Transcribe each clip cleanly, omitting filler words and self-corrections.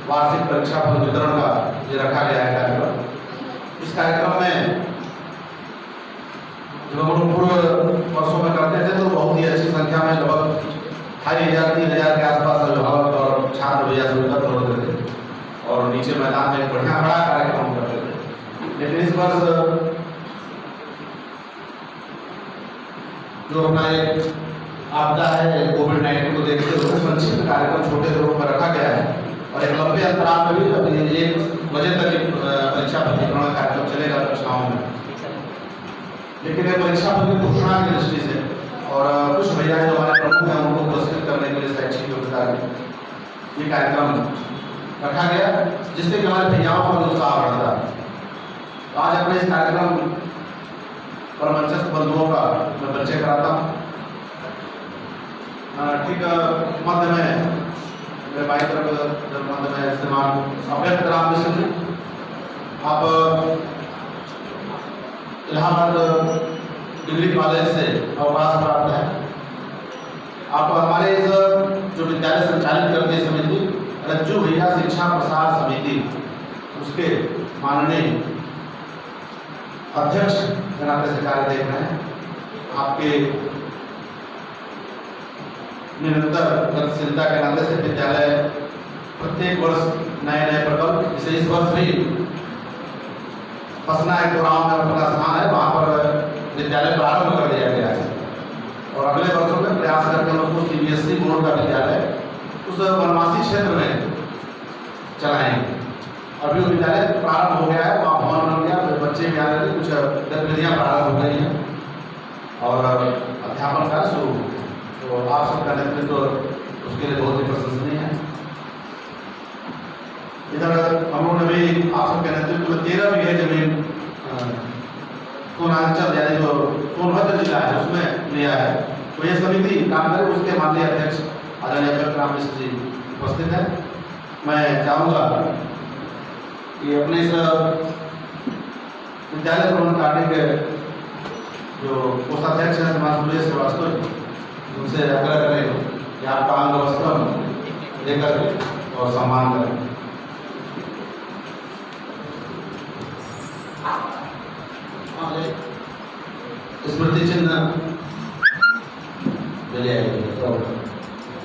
वार्षिक परीक्षा फल वितरण का ये रखा गया है कार्यक्रम। इस कार्यक्रम में जो हम लोग पूर्व वर्षों में करते थे तो बहुत ही अच्छी संख्या में लगभग 2,500-3,000 के आसपास अभिभावक और छात्र भैया से एकत्र होते थे और नीचे मैदान में एक बढ़िया बड़ा कार्यक्रम करते थे। लेकिन इस वर्ष जो अपना एक आपदा है कोविड-19 को देखते हुए संक्षिप्त कार्यक्रम छोटे रूप में रखा गया है और एक लंबे अंतराल में भी अभी 1 बजे तक परीक्षा प्रतिगमन कार्यक्रम चलेगा कक्षाओं में। लेकिन ये परीक्षा फल की घोषणा की दृष्टि से और कुछ भैया जो हमारे प्रमुख हैं उनको पुरस्कृत करने के लिए शैक्षिक योग्यता ये कार्यक्रम रखा गया जिससे कि हमारे भैयाओं का उत्साह बढ़ता है। तो आज अपने इस कार्यक्रम पर मंचस्थ बंधुओं का मैं परिचय कराता हूँ। ठीक मध्य में मेरे बाई तरफ मध्य में श्रीमान अभ्यर्थ राम मिश्र जी, आप इलाहाबाद डिग्री कॉलेज से अवकाश प्राप्त है। आप हमारे इस जो विद्यालय संचालित करते हैं समिति रज्जू भैया शिक्षा प्रसार समिति उसके माननीय अध्यक्ष के नाते से कार्य देख रहे हैं। आपके निरंतर गतिशीलता के नाते से विद्यालय प्रत्येक वर्ष नए नए प्रकल्प, जैसे इस वर्ष भी पसना एक गाँव में अपना स्थान है, वहाँ पर विद्यालय प्रारंभ कर दिया गया है और अगले वर्षों में प्रयास करके हम उसको CBSE बोर्ड का विद्यालय उस वनवासी क्षेत्र में चलाएंगे। अभी वो विद्यालय प्रारंभ हो गया है, वहाँ भवन बन गया, बच्चे भी आ रहे थे, कुछ गतिविधियाँ प्रारंभ हो गई हैं और अध्यापन का शुरू। तो आप सबका नेतृत्व उसके लिए बहुत ही प्रशंसनीय है। इधर हम लोगों ने भी आप सबके नेतृत्व में 13 बीघे जमीन सोनांचल यानी जो सोनभद्र जिला है उसमें लिया है। तो ये समिति काम करे, उसके माननीय अध्यक्ष आदरणीय अभ्यर्थ राम मिश्र जी उपस्थित है। मैं चाहूँगा कि अपने इस विद्यालय प्रबंधन कार्य के जो कोषाध्यक्ष हैं श्रीमान सुरेश श्रीवास्तव उनसे आग्रह करें कि आपका अंग वस्त्र देकर और सम्मान करें। स्मृति चिन्ह ले आइए। तो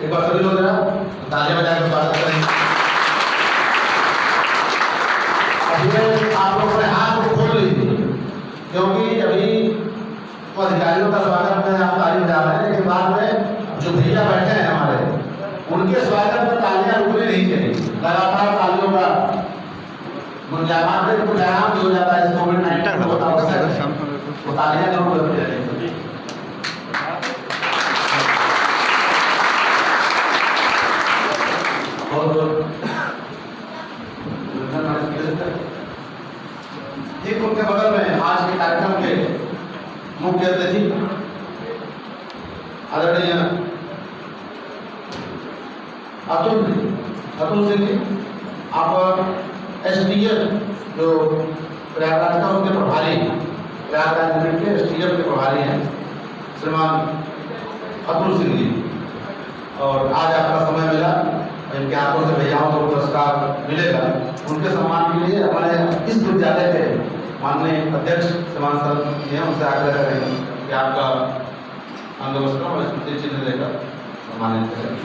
एक बार सभी लोग तालियां बजाकर स्वागत करें। अभी आप लोग अपने हाथ को खोल लीजिए क्योंकि अभी तो अधिकारियों का स्वागत में आप ताली बजा रहे हैं, लेकिन बाद में जो भैया बैठे हैं हमारे उनके स्वागत में तालियां रुकनी नहीं चाहिए। लगातार तालियों का गुंजायमान भी हो जाता है। कोविड-19 को वो तालियां जरूर बजती रहेंगी। ठीक उनके बगल में आज के कार्यक्रम के मुख्य अतिथि आदरणीय अतुल सिंह जी, आप SDM जो प्रयागराज का उनके प्रभारी, प्रयागराज यूनिट के SDM के प्रभारी हैं श्रीमान अतुल सिंह जी, और आज आपका समय मिला, इनके हाथों से भैयाओं को पुरस्कार मिलेगा। उनके सम्मान के लिए हमारे इस विद्यालय के माननीय अध्यक्ष श्रीमान सर जी हैं, उनसे आग्रह करेंगे कि आपका अंग वस्त्र और स्मृति चिन्ह देकर सम्मानित करें।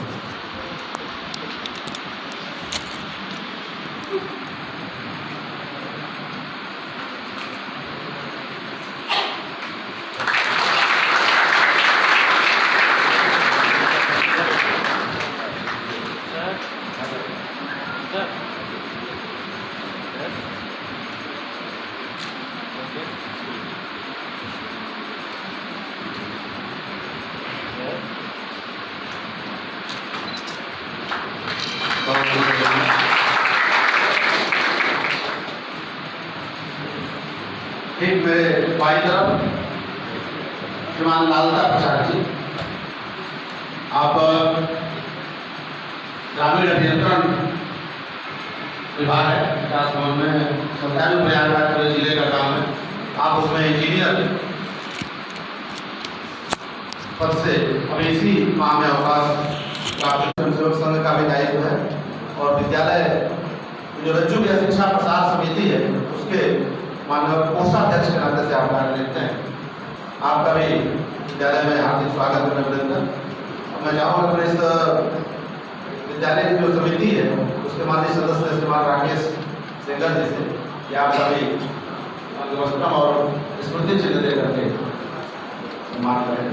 ठीक मेरे बाई तरफ श्रीमान लालता प्रसाद जी, आप ग्रामीण अभियंत्रण विभाग है विकास भवन में, सरकारी प्रयागराज पूरे जिले का काम है। आप उसमें इंजीनियर पद से अभी इसी माह में अवकाश प्राप्त, सेवक संघ का भी दायित्व है और विद्यालय जो रज्जु व्यास शिक्षा प्रसार समिति है उसके माननीय कोषाध्यक्ष के नाते से आप कार्य देखते हैं। आपका भी विद्यालय में हार्दिक स्वागत है अभिनंदन। मैं चाहूँगा कि इस विद्यालय की जो समिति है उसके माननीय सदस्य श्रीमान राकेश सिंगर जी से कि आप सभी वस्त्रम और स्मृति चिन्ह दे करके सम्मान करें।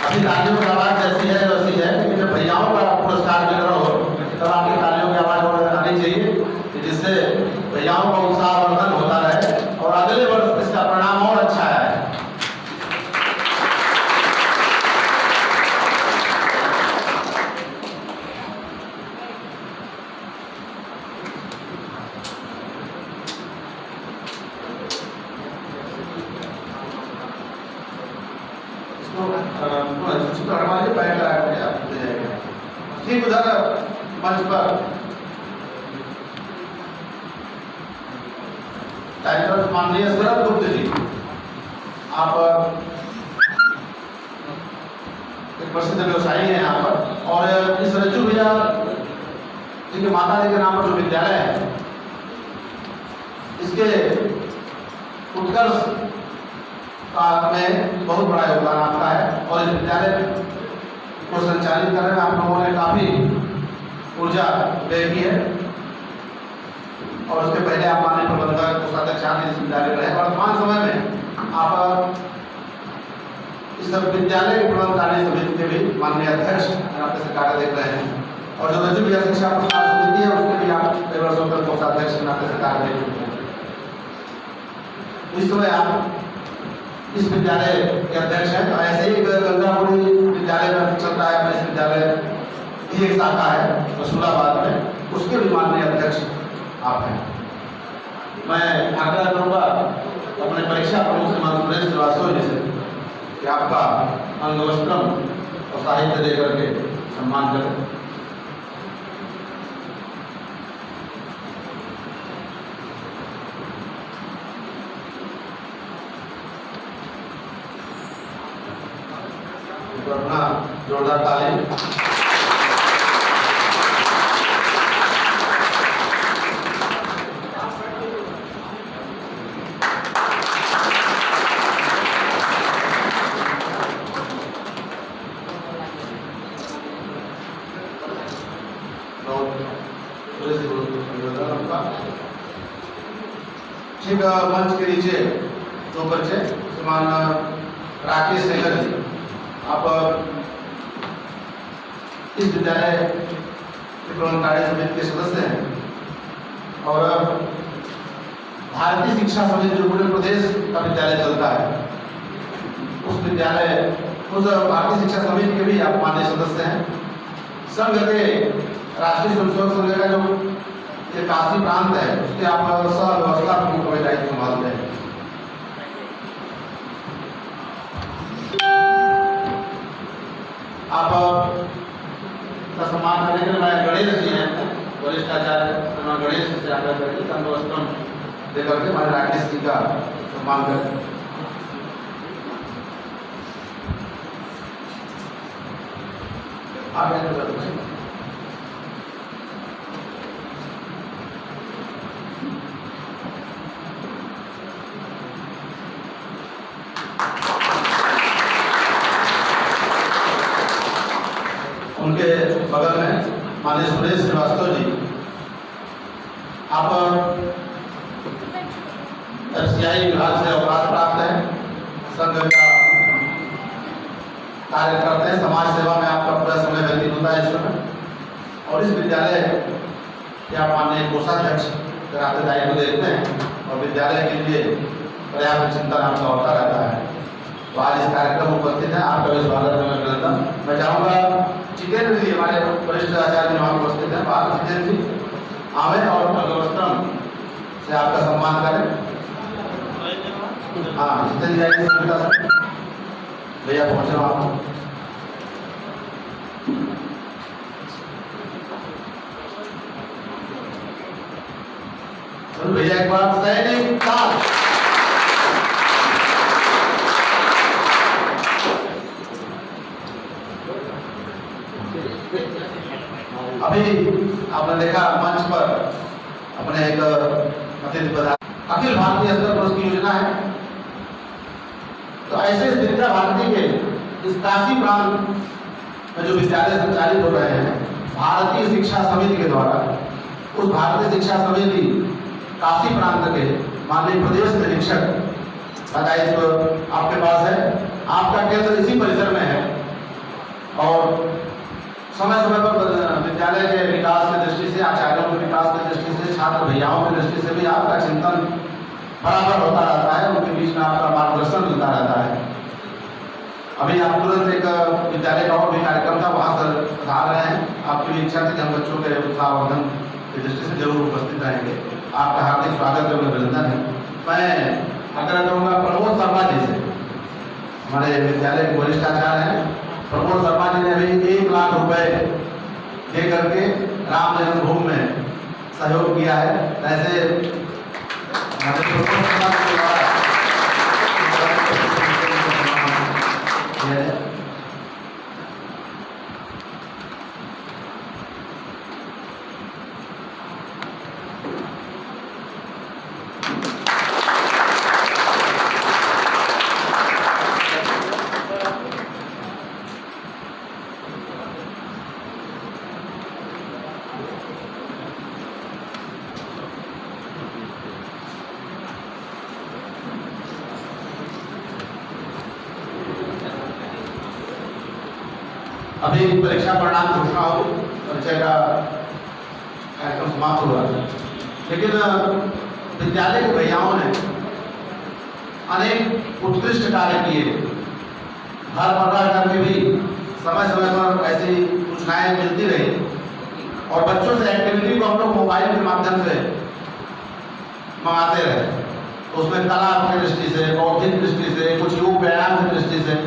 अभी तालियों की आवाज जैसी है वैसी है, लेकिन जब भैयाओं का पुरस्कार वितरण हो तब आपकी तालियों की आवाज और आनी चाहिए, जिससे भैयाओं का उत्साह वर्धन होता रहे और अगले वर्ष इसका परिणाम और अच्छा है। ठीक उधर मंच पर डायरेक्टर माननीय शरद गुप्त जी, आप एक प्रसिद्ध व्यवसायी हैं यहाँ पर, और इस रज्जू भैया जी के माता जी के नाम पर जो विद्यालय है इसके उत्कर्ष में बहुत बड़ा योगदान आपका है और इस विद्यालय को संचालित करने में आप लोगों ने काफी ऊर्जा व्यय की है। और उसके पहले आप माननीय प्रबंधक कोषाध्यक्ष इस विद्यालय में रहे। वर्तमान समय में आप इस विद्यालय के प्रबंध कार्य समिति के भी माननीय अध्यक्ष नाते से कार्य देख रहे हैं और जो रज्जु व्यास शिक्षा प्रसार समिति है उसके भी आप कई वर्षों तक कोषाध्यक्ष के नाते से कार्य देख चुके हैं। इस समय आप इस विद्यालय के अध्यक्ष हैं। तो ऐसे ही गंगापुरी विद्यालय में चल रहा है, इस विद्यालय की एक शाखा है रसूलाबाद में, उसके भी माननीय अध्यक्ष आप हैं। मैं आग्रह करूँगा अपने परीक्षा प्रमुख श्रीमान सुरेश श्रीवास्तव जी से कि आपका अंगवस्त्रम और साहित्य दे करके सम्मान करें। अपना जोरदार ताली। ठीक मंच के नीचे दो बच्चे श्रीमान राकेश सिंगर जी, आप इस विद्यालय के प्रबंध कार्य समिति के सदस्य हैं और भारतीय शिक्षा समिति जो पूरे प्रदेश का विद्यालय चलता है उस भारतीय शिक्षा समिति के भी आप माननीय सदस्य हैं। संघ के राष्ट्रीय स्वयंसेवक संघ का जो ये काशी प्रांत है उसके आप सह व्यवस्था प्रमुख दायित्व संभालते हैं। आप का सम्मान करने के लिए मैं गणेश जी हैं, वरिष्ठ आचार्य गणेश जी से आग्रह करके अंगवस्त्रम देकर के हमारे राकेश जी का सम्मान करें। आप उनके बगल में माननीय सुरेश श्रीवास्तव जी, आप एफसीआई विभाग से अवकाश प्राप्त हैं, संघ का कार्य करते हैं, समाज सेवा में आपका पूरा समय व्यतीत होता है इस समय और इस विद्यालय के आप माननीय कोषाध्यक्ष के नाते दायित्व देखते हैं और विद्यालय के लिए पर्याप्त चिंतन आपका होता रहता है। तो आज इस कार्यक्रम में उपस्थित है, आपका भी स्वागत है। मैं चाहूँगा जितेंद्र जी हमारे वरिष्ठ आचार्य वहाँ उपस्थित हैं, बात जितेंद्र जी आवे और अंगवस्त्रम से आपका सम्मान करें। हाँ जितेंद्र जी भैया पहुँच रहा हूँ। भैया एक बार सैनिक आपने देखा मंच पर अपने एक अतिथि पदार्थ अखिल भारतीय स्तर पर उसकी योजना है। तो ऐसे विद्या भारती के इस काशी प्रांत में जो विद्यालय संचालित हो रहे हैं भारतीय शिक्षा समिति के द्वारा, उस भारतीय शिक्षा समिति काशी प्रांत के माननीय प्रदेश निरीक्षक का दायित्व आपके पास है। आपका केंद्र इसी परिसर में है और समय समय पर विद्यालय के विकास की दृष्टि से, आचार्यों के विकास की दृष्टि से, छात्र भैयाओं की दृष्टि से भी आपका चिंतन बराबर होता रहता है, उनके बीच में आपका मार्गदर्शन मिलता रहता है। अभी आप तुरंत एक विद्यालय का और भी कार्यक्रम था, वहाँ से पधार रहे हैं। आपकी भी इच्छा थी कि हम बच्चों के उत्साहवर्धन की दृष्टि से जरूर उपस्थित रहेंगे। आपका हार्दिक स्वागत है, अभिनंदन है। मैं आग्रह करूँगा प्रमोद शर्मा जी से, हमारे विद्यालय के वरिष्ठ आचार्य हैं। प्रमोद शर्मा जी ने अभी 1 लाख रुपए दे करके राम जन्मभूमि में सहयोग किया है। ऐसे अभी परीक्षा परिणाम घोषणा हो, परीक्षा का कार्यक्रम समाप्त हुआ, लेकिन विद्यालय के भैयाओं ने अनेक उत्कृष्ट कार्य किए। घर पर रह करके भी समय समय पर ऐसी सूचनाएं मिलती रही और बच्चों से एक्टिविटी को हम लोग मोबाइल के माध्यम से मंगाते रहे। तो उसमें कला की दृष्टि से, बौद्धिक दृष्टि से, कुछ योग व्यायाम की दृष्टि से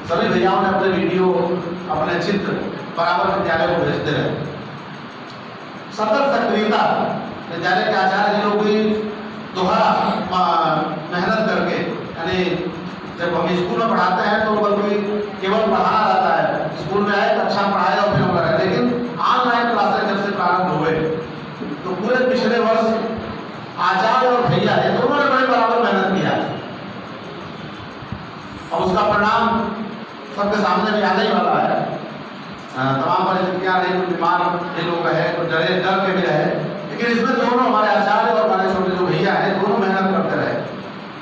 सभी भैयाओं ने अपने वीडियो, अपने चित्र बराबर विद्यालय को भेजते रहे। सतत सक्रियता विद्यालय के आचार्य जी लोग भी दोहरा मेहनत करके, यानी जब हम स्कूल में पढ़ाते हैं तो बल्कि केवल पढ़ाना रहता है, स्कूल में आए अच्छा पढ़ाए और फिर हम रहे, लेकिन ऑनलाइन क्लासेस जब से प्रारंभ हुए तो पूरे पिछले वर्ष आचार्य और भैया ये दोनों ने बड़े बराबर मेहनत किया और उसका परिणाम सबके सामने भी आने ही वाला है। तमाम परिस्थितियां रही, कुछ बीमार भी लोग रहे, कुछ डर के भी रहे, लेकिन इसमें दोनों हमारे आचार्य और हमारे छोटे जो भैया हैं दोनों मेहनत करते रहे।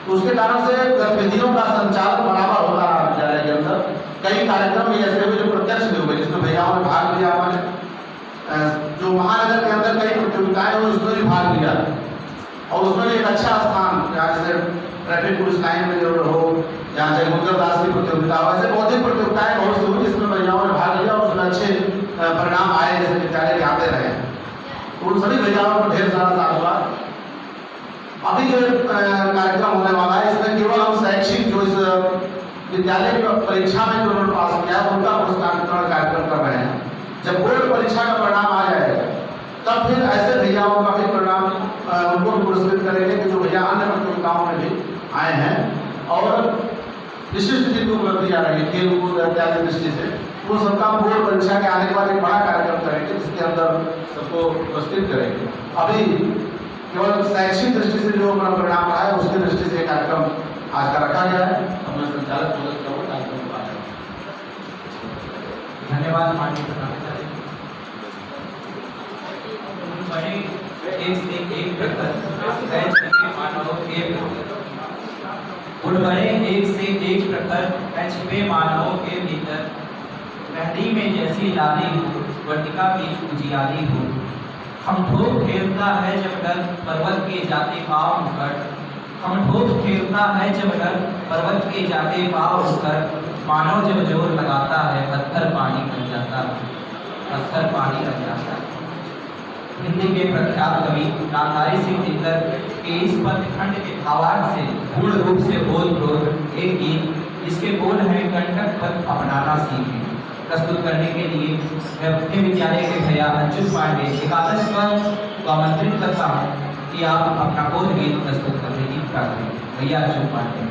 तो उसके कारण से गतिविधियों का संचालन बराबर होता रहा विद्यालय के अंदर। कई कार्यक्रम ऐसे हुए जो प्रत्यक्ष भी हुए, जिसमें भैयाओं ने भाग लिया। हमारे जो महानगर के अंदर कई प्रतियोगिताएं हुई उसमें भी भाग लिया और उसमें भी एक अच्छा स्थान, जैसे ट्रैफिक पुलिस लाइन में जो हो, यहाँ जयमुद्र दास की प्रतियोगिता हो, ऐसे बौद्धिक प्रतियोगिताएं बहुत सी हुई जिसमें भैयाओं ने भाग लिया और उसमें अच्छे परिणाम आए, जैसे विद्यालय के आते रहे। तो उन सभी भैयाओं को ढेर सारा धन्यवाद। अभी जो कार्यक्रम होने वाला है इसमें केवल हम शैक्षिक जो इस विद्यालय की परीक्षा में जो उन्होंने पास किया है उनका पुरस्कार वितरण कार्यक्रम कर रहे हैं। जब बोर्ड परीक्षा का परिणाम आ जाएगा तब फिर ऐसे भैयाओं का भी परिणाम उनको पुरस्कृत करेंगे कि जो भैया अन्य प्रतियोगिताओं में भी आए हैं और विशिष्ट जिनको उपलब्धि आ रही है खेल-कूद इत्यादि दृष्टि से, वो सबका बोर्ड परीक्षा के आने के बाद एक बड़ा कार्यक्रम करेंगे जिसके अंदर सबको पुरस्कृत करेंगे। अभी केवल शैक्षिक दृष्टि से जो अपना परिणाम रहा है उसकी दृष्टि से कार्यक्रम आज का रखा गया है। अपने संचालक कार्यक्रम को धन्यवाद माननीय प्रधानाचार्य। बड़े एक से एक प्रखर छिपे मानवों के भीतर महदी में जैसी लाली हो, वर्तिका की उजियारी हो। हम ठोक खेलता है जब डर पर्वत के जाते पाँव उकर, हम ठोक खेलता है जब डर पर्वत के जाते पाँव उकर। मानव जब जोर लगाता है पत्थर पानी बन जाता है, पत्थर पानी बन जाता है। हिंदी के प्रख्यात कवि नामधारी सिंह दिनकर के इस पद्यखंड के भावार्थ से पूर्ण रूप से ओतप्रोत एक गीत जिसके बोल हैं कंटक पद अपनाना सीखें प्रस्तुत करने के लिए मैं अपने विद्यालय के भैया अंशुल पांडे एकादश को आमंत्रित करता हूँ कि आप अपना बोध गीत प्रस्तुत करने की प्रार्थना करें। भैया अंशुल पांडे।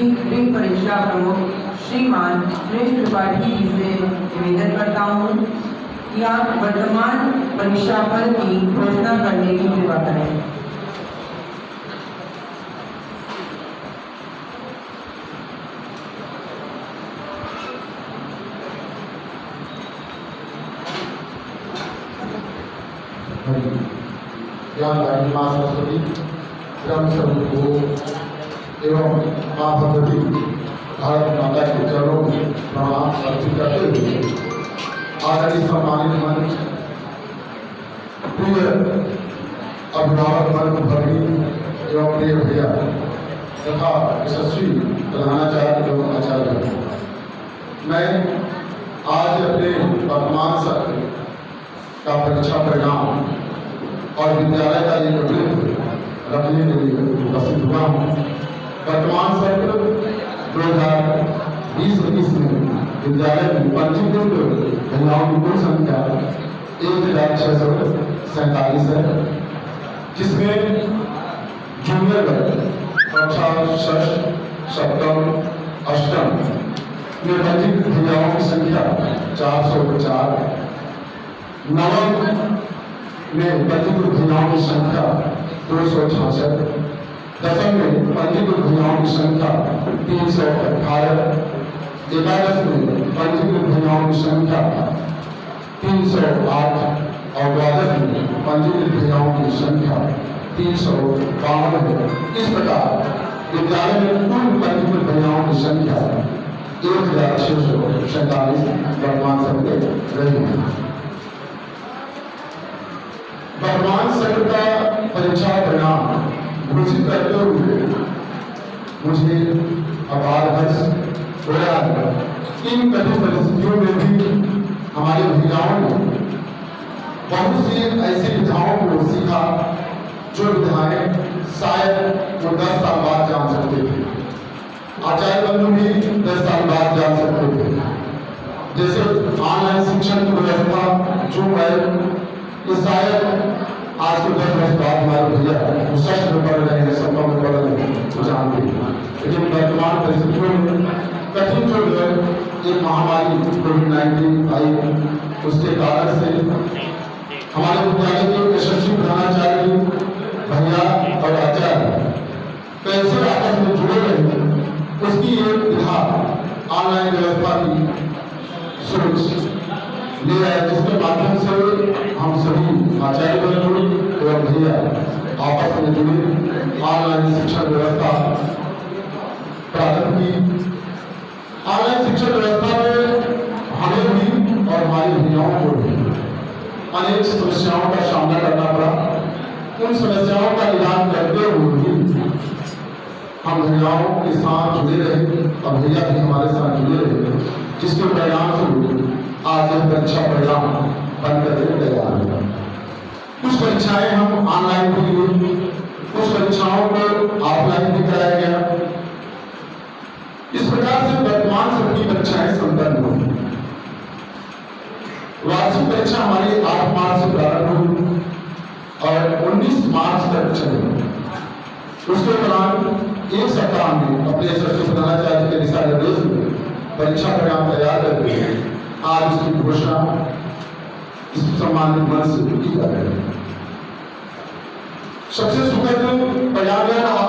गृह परीक्षा प्रमुख श्रीमान सुरेश त्रिपाठी जी से निवेदन करता हूँ कि आप वर्तमान परीक्षा फल की घोषणा करने की कृपा करें। ज्ञानदायिनी माँ सरस्वती ब्रह्म स्वरूप को एवं माँ भगवती भारत माता के चरणों में प्रणाम अर्पित करते हुए आदरणीय सम्मानित मंच, प्रिय अभिभावक वर्ग, भगिनी एवं प्रिय भैया तथा यशस्वी प्रधानाचार्य एवं आचार्य, मैं आज अपने वर्तमान सत्र का परीक्षा परिणाम और विद्यालय का एक वृत्त रखने के लिए उपस्थित हुआ हूँ। वर्तमान सत्र 2020-21 में विद्यालय में पंजीकृत महिलाओं की कुल संख्या 1647 है, जिसमें जूनियर वर्ग कक्षा 6, 7, 8 में पंजीकृत महिलाओं की संख्या 404, नवम में पंजीकृत महिलाओं की संख्या 266, दसम में पंजीकृत महिलाओं की संख्या 318, एकादश में पंजीकृत महिलाओं की संख्या 308 और द्वादश में पंजीकृत महिलाओं की संख्या 352 है। इस प्रकार विद्यालय में कुल पंजीकृत महिलाओं की संख्या 1647 वर्तमान सत्र रही है। वर्तमान सत्र का परीक्षा परिणाम घोषित करते हुए मुझे अपार हर्ष हो रहा है। इन कठिन परिस्थितियों में भी हमारे महिलाओं ने बहुत सी ऐसी विधाओं को सीखा जो विधाएं शायद वो 10 साल बाद जान सकते थे, आचार्य बंधु भी 10 साल बाद जान सकते थे। जैसे ऑनलाइन शिक्षण की व्यवस्था जो है, ये शायद आज के 10 वर्ष बाद हमारे भैया वो 6 में पढ़ रहे हैं, 7 में पढ़ रहे हैं, वो जानते हैं। लेकिन वर्तमान परिस्थितियों में कठिन जो है एक महामारी कोविड-19 आई, उसके कारण से हमारे विद्यालय के यशस्वी प्रधानाचार्य भैया और आचार्य कैसे आपस में जुड़े रहे, उसकी एक विधा ऑनलाइन व्यवस्था की सोच ले आए, जिसके माध्यम से हम सभी आचार्य बंधु एवं भैया आपस में जुड़े, ऑनलाइन शिक्षण व्यवस्था प्रारंभ की। ऑनलाइन शिक्षण व्यवस्था में हमें भी और हमारी भैयाओं को भी अनेक समस्याओं का सामना करना पड़ा। उन समस्याओं का निदान करते हुए भी हम भैयाओं के साथ जुड़े रहे और भैया भी हमारे साथ जुड़े रहे, जिसके परिणाम स्वरूप आज यह परीक्षा परिणाम बनकर तैयार है। कुछ परीक्षाएं हम ऑनलाइन भी हुई, कुछ परीक्षाओं को ऑफलाइन भी कराया गया। इस प्रकार से वर्तमान सत्र की परीक्षाएं संपन्न हुई। वार्षिक परीक्षा हमारी 8 मार्च से प्रारंभ हुई और 19 मार्च तक चली। उसके दौरान एक सप्ताह में अपने यशस्वी प्रधानाचार्य के दिशा निर्देश में परीक्षा परिणाम तैयार करके आज उसकी घोषणा इस सम्मानित मंच से की जा रही है। सबसे सुखद परिणाम यह रहा,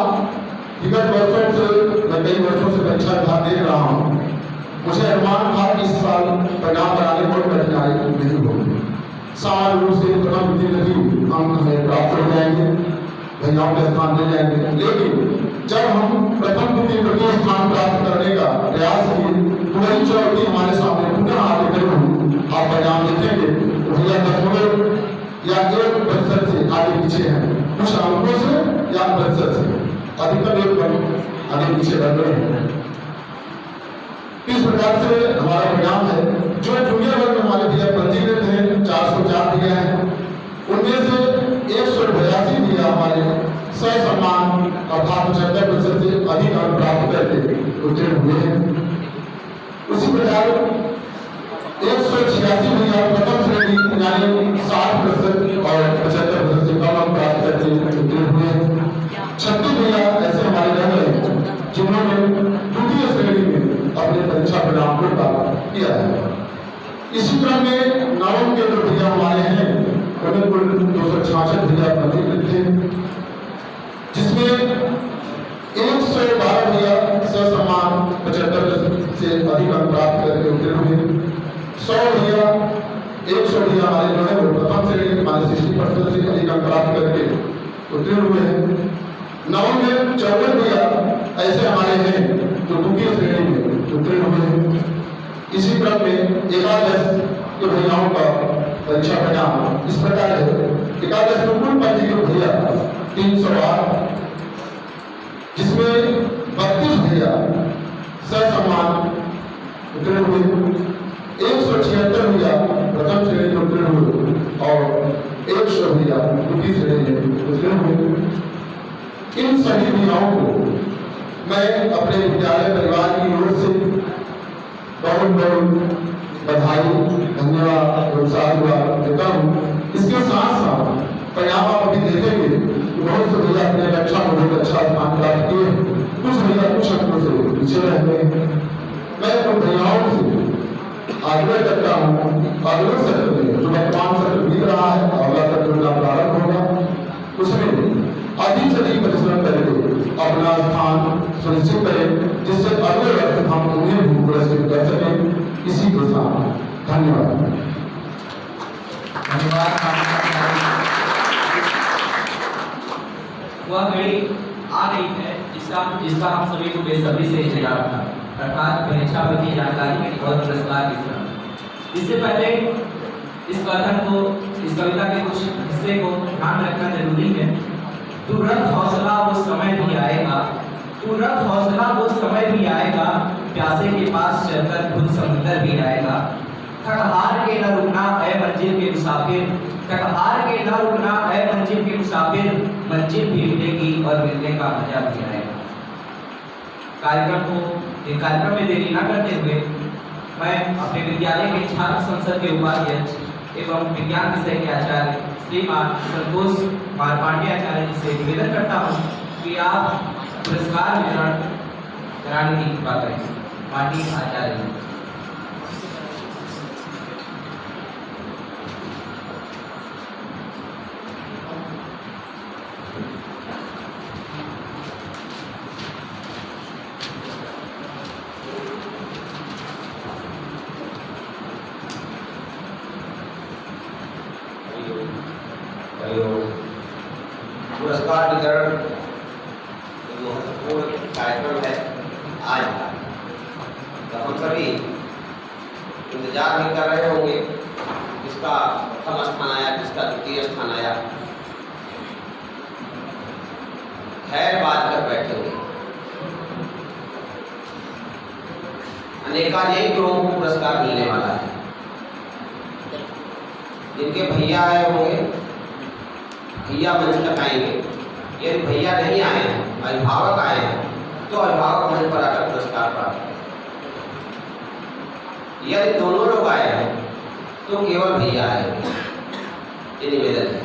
विगत वर्षों से मैं कई वर्षों से परीक्षा भाग दे रहा हूँ, मुझे अनुमान था कि इस साल परिणाम बनाने में कोई कठिनाई नहीं होगी। सामान्य रूप से प्रथम द्वितीय अंक हमें प्राप्त हो जाएंगे, भैयाओं के स्थान ले जाएंगे। लेकिन जब हम प्रथम द्वितीय तृतीय स्थान प्राप्त करने का प्रयास किए तो वही चुनौती हमारे सामने पुनः आगे खड़ी हुई। आप परिणाम देखेंगे तो भैया 10 या 1% से आगे पीछे हैं, कुछ अंकों से या प्रतिशत से, अधिकतम 1% आगे पीछे बढ़ रहे हैं। इस प्रकार से हमारा परिणाम है। जो जूनियर वर्ग में हमारे भैया पंजीकृत हैं, 404 भैया हैं, उनमें से 182 भैया हमारे ससम्मान अर्थात 75% से अधिक अंक प्राप्त करके उत्तीर्ण हुए हैं। उसी प्रकार 186 भैया प्रथम श्रेणी यानी 60% और 75% से कम अंक प्राप्त करके उत्तीर्ण हुए हैं। 36 भैया ऐसे हमारे रह गए जिन्होंने परिणाम को प्राप्त किया है। इसी क्रम में नवम के जो भैया हमारे हैं उन्हें कुल 266 भैया पंजीकृत थे, जिसमें 112 भैया ससम्मान 75 से अधिक अंक प्राप्त करके उत्तीर्ण हुए। 100 भैया हमारे जो है वो प्रथम श्रेणी माने 60% से अधिक अंक प्राप्त करके उत्तीर्ण हुए हैं। नवम में 54 भैया ऐसे हमारे हैं जो द्वितीय श्रेणी में उत्तीर्ण हुए हैं। इसी क्रम में एकादश के भैयाओं का परीक्षा परिणाम इस प्रकार है। एकादश में कुल पंजीकृत भैया 308, जिसमें 32 भैया ससम्मान उत्तीर्ण हुए, 176 भैया प्रथम श्रेणी में उत्तीर्ण हुए और 100 भैया द्वितीय श्रेणी में उत्तीर्ण हुए। इन सभी भैयाओं को मैं अपने विद्यालय परिवार की ओर से बहुत बहुत बधाई, धन्यवाद, प्रोत्साहन देता हूँ। इसके साथ साथ परिणाम आप अभी देखेंगे कि बहुत से भैया अपने कक्षा में बहुत अच्छा स्थान प्राप्त किए, कुछ भैया कुछ अंकों से पीछे रह गए। मैं उन भैयाओं से आग्रह करता हूँ अगले सत्र में जो वर्तमान सत्र बीत रहा है, अगला सत्र का प्रारंभ होगा, उसमें अधिक से अधिक परिश्रम करके अपना स्थान सुनिश्चित करें, जिससे अगले वर्ष हम उन्हें भी पुरस्कृत कर सकें। इसी के साथ धन्यवाद। वह घड़ी आ गई है जिसका हम सभी को बेसब्री से इंतजार था, अर्थात परीक्षा की जानकारी और पुरस्कार वितरण। इससे पहले इस कथन को, इस कविता के कुछ हिस्से को ध्यान रखना जरूरी है। तुरंत हौसला वो समय भी आएगा, तुरंत हौसला वो समय भी आएगा, प्यासे के पास चलकर खुद समुंदर भी आएगा। थकहार के न रुकना ऐ मंजिल के मुसाफिर, थकहार के न रुकना ऐ मंजिल के मुसाफिर, मंजिल भी मिलेगी और मिलने का मजा भी आएगा। कार्यक्रम में देरी न करते हुए मैं अपने विद्यालय के छात्र संसद के उपाध्यक्ष एवं विज्ञान विषय के आचार्य श्रीमान संतोष पांडे आचार्य जी से निवेदन करता हूँ कि आप पुरस्कार वितरण कराने की कृपा करें। माननीय आचार्य जी। पुरस्कार वितरण महत्वपूर्ण कार्यक्रम है आज का, तो हम सभी इंतजार भी कर रहे होंगे किसका प्रथम स्थान आया, किसका द्वितीय स्थान आया। खैर बात कर बैठेंगे। अनेकानेक लोगों को पुरस्कार मिलने वाला है। जिनके भैया आए होंगे, भैया मंच तक आएंगे। यदि भैया नहीं आए हैं, अभिभावक आए हैं, तो अभिभावक मंच पर आकर पुरस्कार प्राप्त करें। यदि दोनों लोग आए हैं तो केवल भैया आएंगे, ये निवेदन है,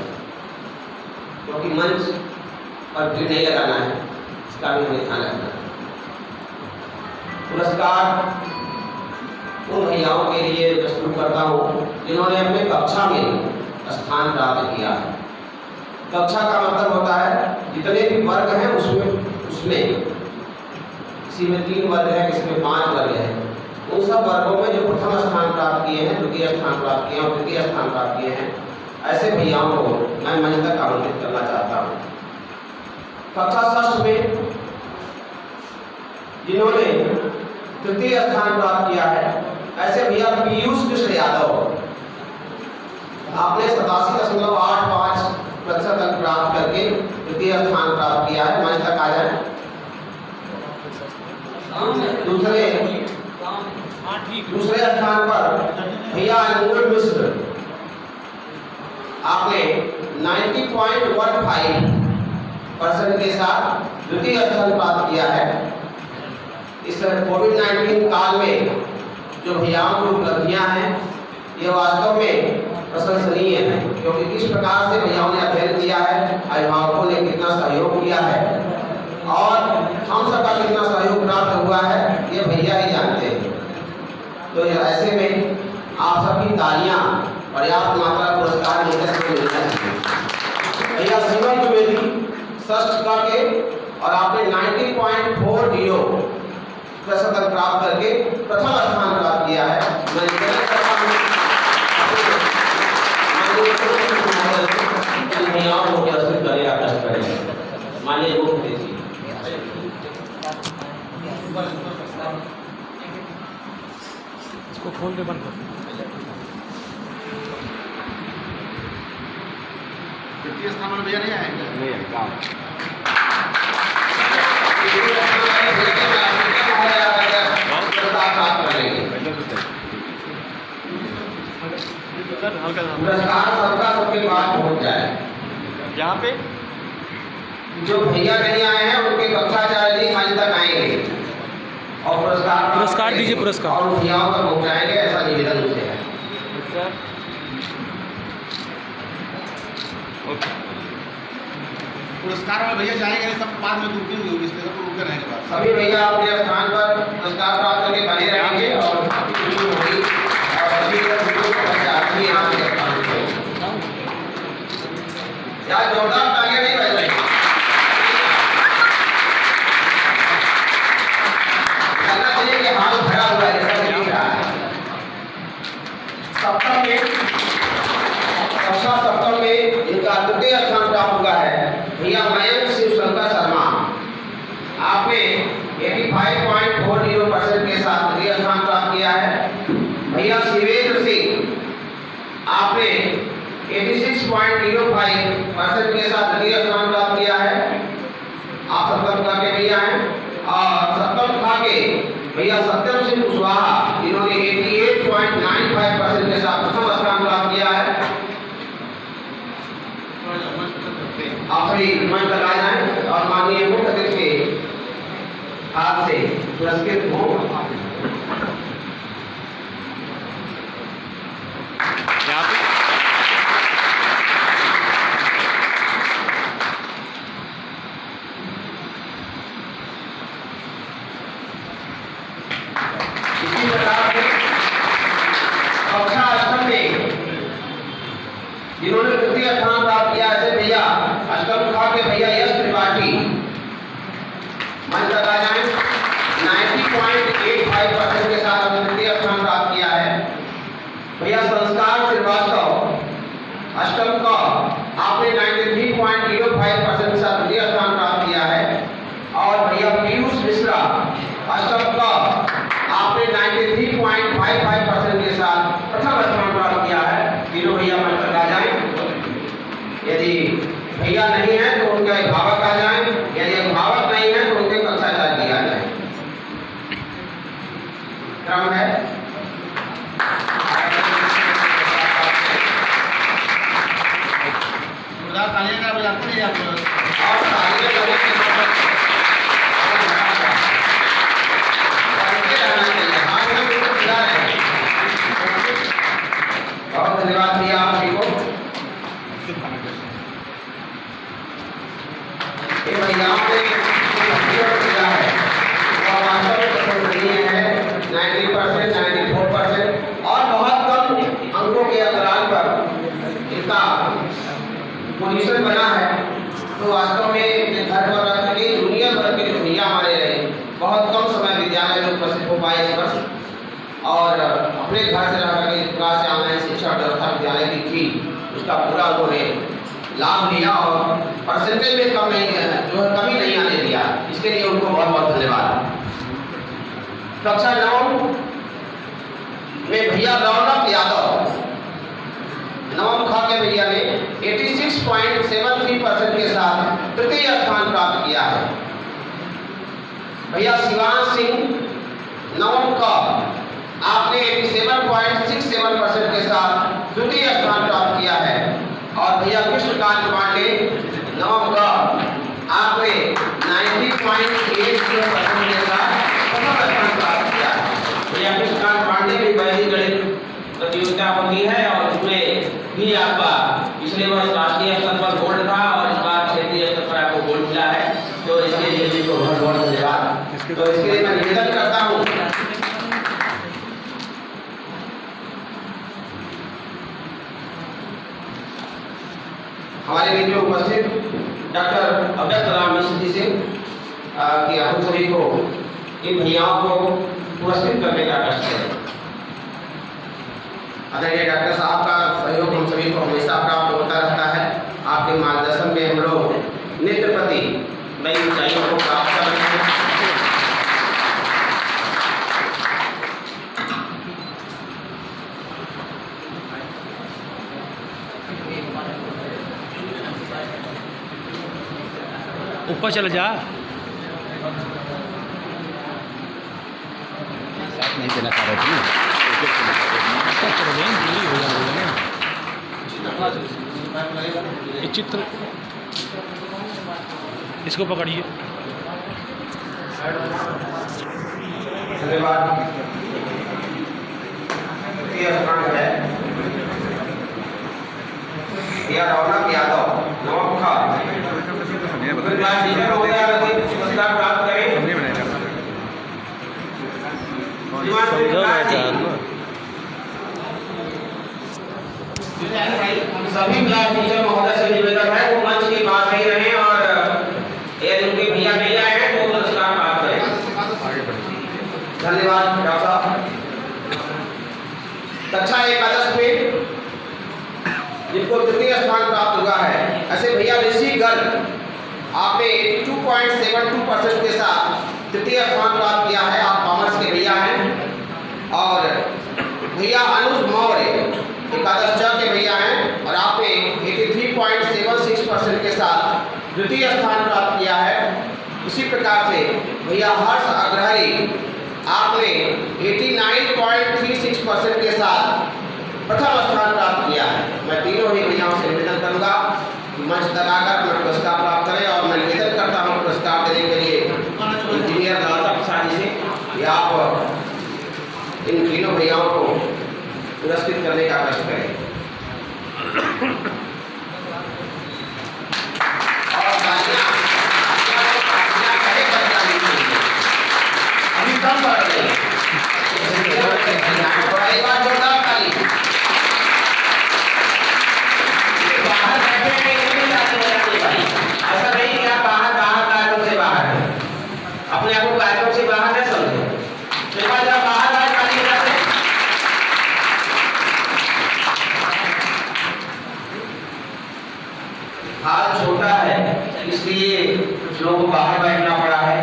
क्योंकि मंच पर भीड़ नहीं लगाना है, इसका भी हमें ध्यान रखना है। पुरस्कार उन भैयाओं के लिए प्रस्तुत करता हूँ जिन्होंने अपने कक्षा में स्थान प्राप्त किया है। कक्षा का मतलब होता है जितने भी वर्ग हैं उसमें किसी में 3 वर्ग है, किसी में 5 वर्ग है, उन सब वर्गों में जो प्रथम स्थान प्राप्त किए हैं, द्वितीय स्थान प्राप्त किए हैं और तृतीय स्थान प्राप्त किए हैं, ऐसे भैयाओं को मैं मंच तक आमंत्रित करना चाहता हूँ। कक्षा 6 में जिन्होंने तृतीय स्थान प्राप्त किया है, ऐसे भैया पीयूष कृष्ण यादव, आपने 87.85% अंक प्राप्त करके तृतीय स्थान प्राप्त किया है। मंच तक आ जाए। दूसरे स्थान पर भैया अनमोल मिश्र, आपने 90.15% के साथ द्वितीय स्थान प्राप्त किया है। इस कोविड-19 काल में जो भैयाओं की उपलब्धियां हैं, ये वास्तव में प्रशंसनीय है, क्योंकि किस प्रकार से भैयाओं ने अध्ययन किया है, अभिभावकों ने कितना सहयोग किया है और हम सबका कितना सहयोग प्राप्त हुआ है, ये भैया ही जानते हैं। तो ऐसे में आप सबकी तालियां पर्याप्त मात्रा पुरस्कार लेकर के मिलना चाहिए। भैया शिवम द्विवेदी षष्ठ क के और आपने 90.40 प्रतिशत प्राप्त करके प्रथम स्थान प्राप्त किया है। मैं निवेदन करता हूं महिलाओं को पुरस्कृत करें, आकर्षित करें। माननीय मुख्यमंत्री जी इसको खोल के बंद कर। तृतीय स्थान में भैया नहीं आएंगे? नहीं है काम। पुरस्कार सबका सबके पास पहुंच जाए। यहाँ पे जो भैया नहीं आए हैं उनके कक्षाचार्य जी मंच तक आएंगे और पुरस्कार दीजिए, पुरस्कार। और भैयाओं तक पहुंचाएंगे, ऐसा निवेदन उनसे है। Sir okay. पुरस्कार में भैया जाएंगे, सब बाद में रुकी हुई होगी, इसलिए सब रुके रहेंगे बाद। सभी भैया अपने स्थान पर पुरस्कार प्राप्त करके बने रहेंगे और सभी होगी और सभी यहाँ से या जोरदार तालियां नहीं बज रही। कहना चाहिए कि हाल भरा हुआ है, ऐसा दिख रहा है। सप्तम में कक्षा सप्तम में इनका तृतीय स्थान प्राप्त हुआ है भैया मयंक शिवशंकर शर्मा। आपने 85.40% के साथ तृतीय स्थान प्राप्त किया है। भैया शिवेंद्र सिंह आपने 86.05% के साथ तृतीय स्थान प्राप्त किया है। आप सप्तम का के भैया हैं। और सप्तम का के भैया सत्यम सिंह कुशवाहा, इन्होंने 88.95% के साथ प्रथम स्थान प्राप्त किया है। आप सभी मंच तक आ जाएं और माननीय मुख्य अतिथि के हाथ से पुरस्कृत हो। यहाँ पे इसी प्रकार से कक्षा अष्टम में जिन्होंने तृतीय स्थान प्राप्त किया है भैया अष्टम खा के भैया यश त्रिपाठी मंच तक आ जाएं। 90.85% के साथ हमने तृतीय स्थान प्राप्त किया है। भैया संस्कार श्रीवास्तव अष्टम का आपने 93.05% के साथ तृतीय स्थान प्राप्त किया है। और भैया पीयूष मिश्रा अष्टम का आपने 93.55% के साथ प्रथम स्थान प्राप्त किया है। तीनों भैया मंच तक आ जाएं। यदि भैया नहीं है तो उनके अभिभावक आ जाएं, यदि अभिभावक नहीं है तो उनके कक्षाचार्य आ जाएं। क्रम है तालियां का बजाते नहीं आप लोग। और तालियां बजाने के बाद रहना चाहिए। हाथ में बिल्कुल खुला रहे। बहुत धन्यवाद भैया आप सभी को। ये महिलाओं ने किया है वो वास्तव में प्रशंसनीय है। 90%, 94% और बहुत कम अंकों के अंतराल पर इनका पोजीशन बना है। तो वास्तव में घर पर रह करके दुनिया भर के जो भैया हमारे रहे, बहुत कम समय विद्यालय में उपस्थित हो पाए इस वर्ष और अपने घर से रह करके इस प्रकार से ऑनलाइन शिक्षा व्यवस्था विद्यालय की थी, उसका पूरा उन्होंने लाभ लिया और परसेंटेज में कम नहीं जो है कमी नहीं आने दिया। इसके लिए उनको बहुत बहुत धन्यवाद। कक्षा 9 में भैया रौनक यादव नवम खा के भैया ने 86.73% के साथ तृतीय स्थान प्राप्त किया है। भैया शिवांश सिंह नवम का आपने 87.67% के साथ द्वितीय स्थान प्राप्त किया है। और भैया कृष्णकांत पांडे नवम का आपने 90.80% के साथ प्रथम स्थान प्राप्त किया है। भैया कृष्णकांत पांडे भी पहली गणित प्रतियोगिता होती है और उसमें भी आपका पिछले वर्ष राष्ट्रीय स्तर पर गोल्ड था और इस बार क्षेत्रीय स्तर पर आपको गोल्ड मिला है। तो इसके लिए भी बहुत बहुत धन्यवाद। तो इसके लिए मैं निवेदन करता हूँ हमारे बीच में उपस्थित डॉक्टर अव्यक्त राम मिश्र जी से कि हम सभी को इन भैयाओं को पुरस्कृत करने का कष्ट है। आदरणीय डॉक्टर साहब का सहयोग हम सभी को हमेशा प्राप्त होता रहता है। आपके मार्गदर्शन में हम लोग नित्य प्रति नई ऊंचाइयों को प्राप्त कर रहे हैं। ऊपर चल जा। नहीं देना चाह रहे थे ये चित्र, इसको पकड़िए। धन्यवाद। रौनक यादव पुरस्कार प्राप्त करें। सभी क्लास टीचर महोदय से निवेदन है वो मंच के पास ही रहे और यदि उनके भैया नहीं आए हैं तो पुरस्कार प्राप्त करें। धन्यवाद डॉक्टर साहब। कक्षा एकादश में जिनको तृतीय स्थान प्राप्त हुआ है ऐसे भैया ऋषि गर्ग, आपने 82.72% के साथ तृतीय स्थान प्राप्त किया है। आप कॉमर्स के भैया हैं। और भैया अनुज मौर्य एकादश च के भैया हैं और आपने 83.76% के साथ द्वितीय स्थान प्राप्त किया है। इसी प्रकार से भैया हर्ष अग्रहरी, आपने 89.36% के साथ प्रथम स्थान प्राप्त किया है। मैं तीनों ही भैयाओं से निवेदन करूंगा मंच तक आकर अपना पुरस्कार प्राप्त करें और मैं निवेदन करता हूं पुरस्कार देने के लिए इंजीनियर लालता प्रसाद जी से कि आप इन तीनों भैयाओं को पुरस्कृत करने का कष्ट करें। और अभी कम बढ़ रही है। एक बार जोरदार ताली। बाहर बैठे ऐसा नहीं कि आप बाहर कार्यक्रम से बाहर हैं, अपने आप को कार्यक्रम से बाहर न समझे। एक बार जब बाहर आए ताली बजाते हैं। हाथ छोटा है इसलिए कुछ लोगों को बाहर बैठना पड़ा है,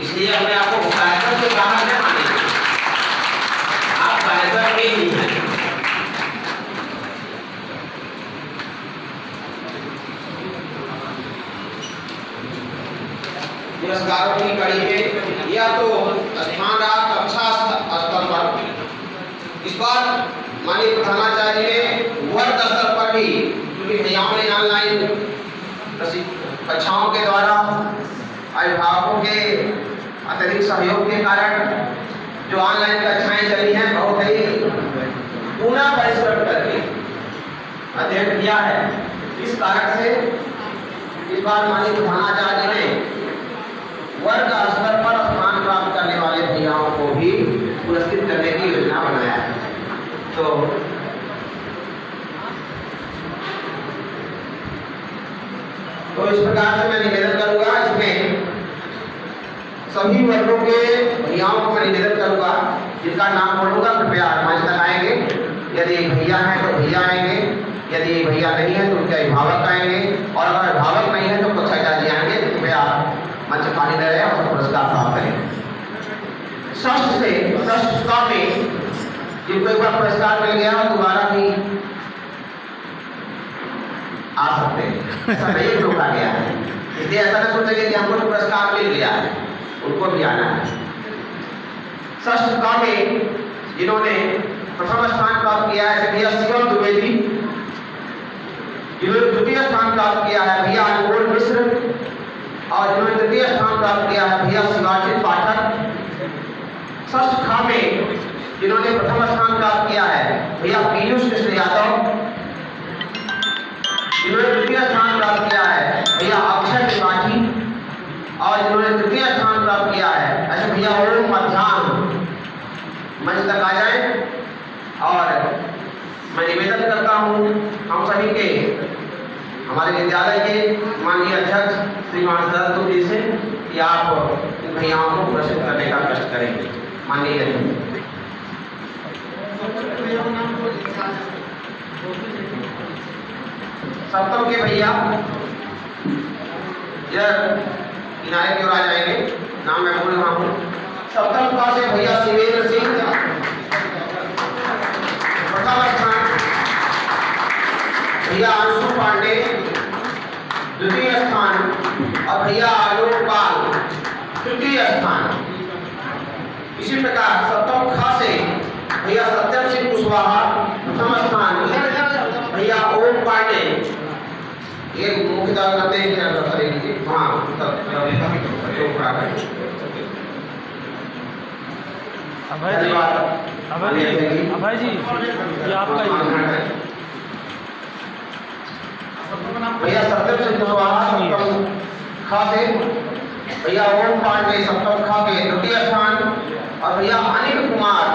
इसलिए अपने आप को कार्यक्रम से बाहर न माने। आप कार्यक्रम में ही हैं। पुरस्कारों की कड़ी में या तो स्थान रहा कक्षा स्तर पर। इस बार माननीय प्रधानाचार्य ने वर्ग स्तर पर भी, क्योंकि भैयाओं ने ऑनलाइन कक्षाओं के द्वारा अभिभावकों के अत्यधिक सहयोग के कारण जो ऑनलाइन कक्षाएं चली हैं बहुत ही पुनः परिश्रम करके अध्ययन किया है। इस कारण से इस बार माननीय प्रधानाचार्य ने वर्ग स्तर पर स्थान प्राप्त करने वाले भैयाओं को भी पुरस्कृत करने की योजना बनाया है। तो इस प्रकार से मैं निवेदन करूंगा, इसमें सभी वर्गों के भैयाओं को मैं निवेदन करूंगा, जिनका नाम बोलूंगा कृपया मंच तक आएंगे। यदि भैया हैं तो भैया आएंगे, यदि भैया नहीं है तो उनके अभिभावक आएंगे, और अगर अभिभावक नहीं है तो कक्षाचार्य आएंगे। कृपया मंच पानी दे रहे हैं और पुरस्कार प्राप्त करें। षष्ठ से षष्ठ का में जिनको एक बार पुरस्कार मिल गया दोबारा भी आ सकते हैं, ऐसा नहीं रोका गया है। इसलिए ऐसा नहीं सोचेंगे कि हमको पुरस्कार मिल गया है, उनको भी आना है। षष्ठ का में जिन्होंने प्रथम स्थान प्राप्त किया है भैया शिवम द्विवेदी, जिन्होंने द्वितीय स्थान प्राप्त किया है भैया अनमोल मिश्र, और जिन्होंने तृतीय स्थान प्राप्त किया है भैया शिवाजित पाठक। षष्ठ खा में जिन्होंने प्रथम स्थान प्राप्त किया है भैया पीयूष कृष्ण यादव, जिन्होंने द्वितीय स्थान प्राप्त किया है भैया अक्षय त्रिपाठी, और जिन्होंने तृतीय स्थान प्राप्त किया है ऐसे भैया ओम मध्यान्ह मंच तक आ जाए। और मैं निवेदन करता हूँ हम सभी के हमारे विद्यालय के माननीय अध्यक्ष श्रीमान शरद जी से कि आप इन भैयाओं को पुरस्कृत करने का कष्ट करेंगे। माननीय अध्यक्ष। सप्तम के भैया यह किनारे की ओर आ जाएंगे, नाम मैं बोल रहा हूँ। सप्तम का से भैया शिवेंद्र सिंह प्रथम स्थान, भैया अंशु पांडे द्वितीय स्थान और भैया आलोक पाल तृतीय स्थान। इसी प्रकार सप्तम खा से भैया सत्यम सिंह कुशवाहा प्रथम स्थान, भैया ओम पांडे ये मुख्य दावा करते हैं क्या करेंगे। हाँ अभय जी ये आपका ही भैया सत्यम सिंह कुशवाहा सप्तम खा से, भैया ओम पांडे सप्तम खा के द्वितीय स्थान और भैया अनिल कुमार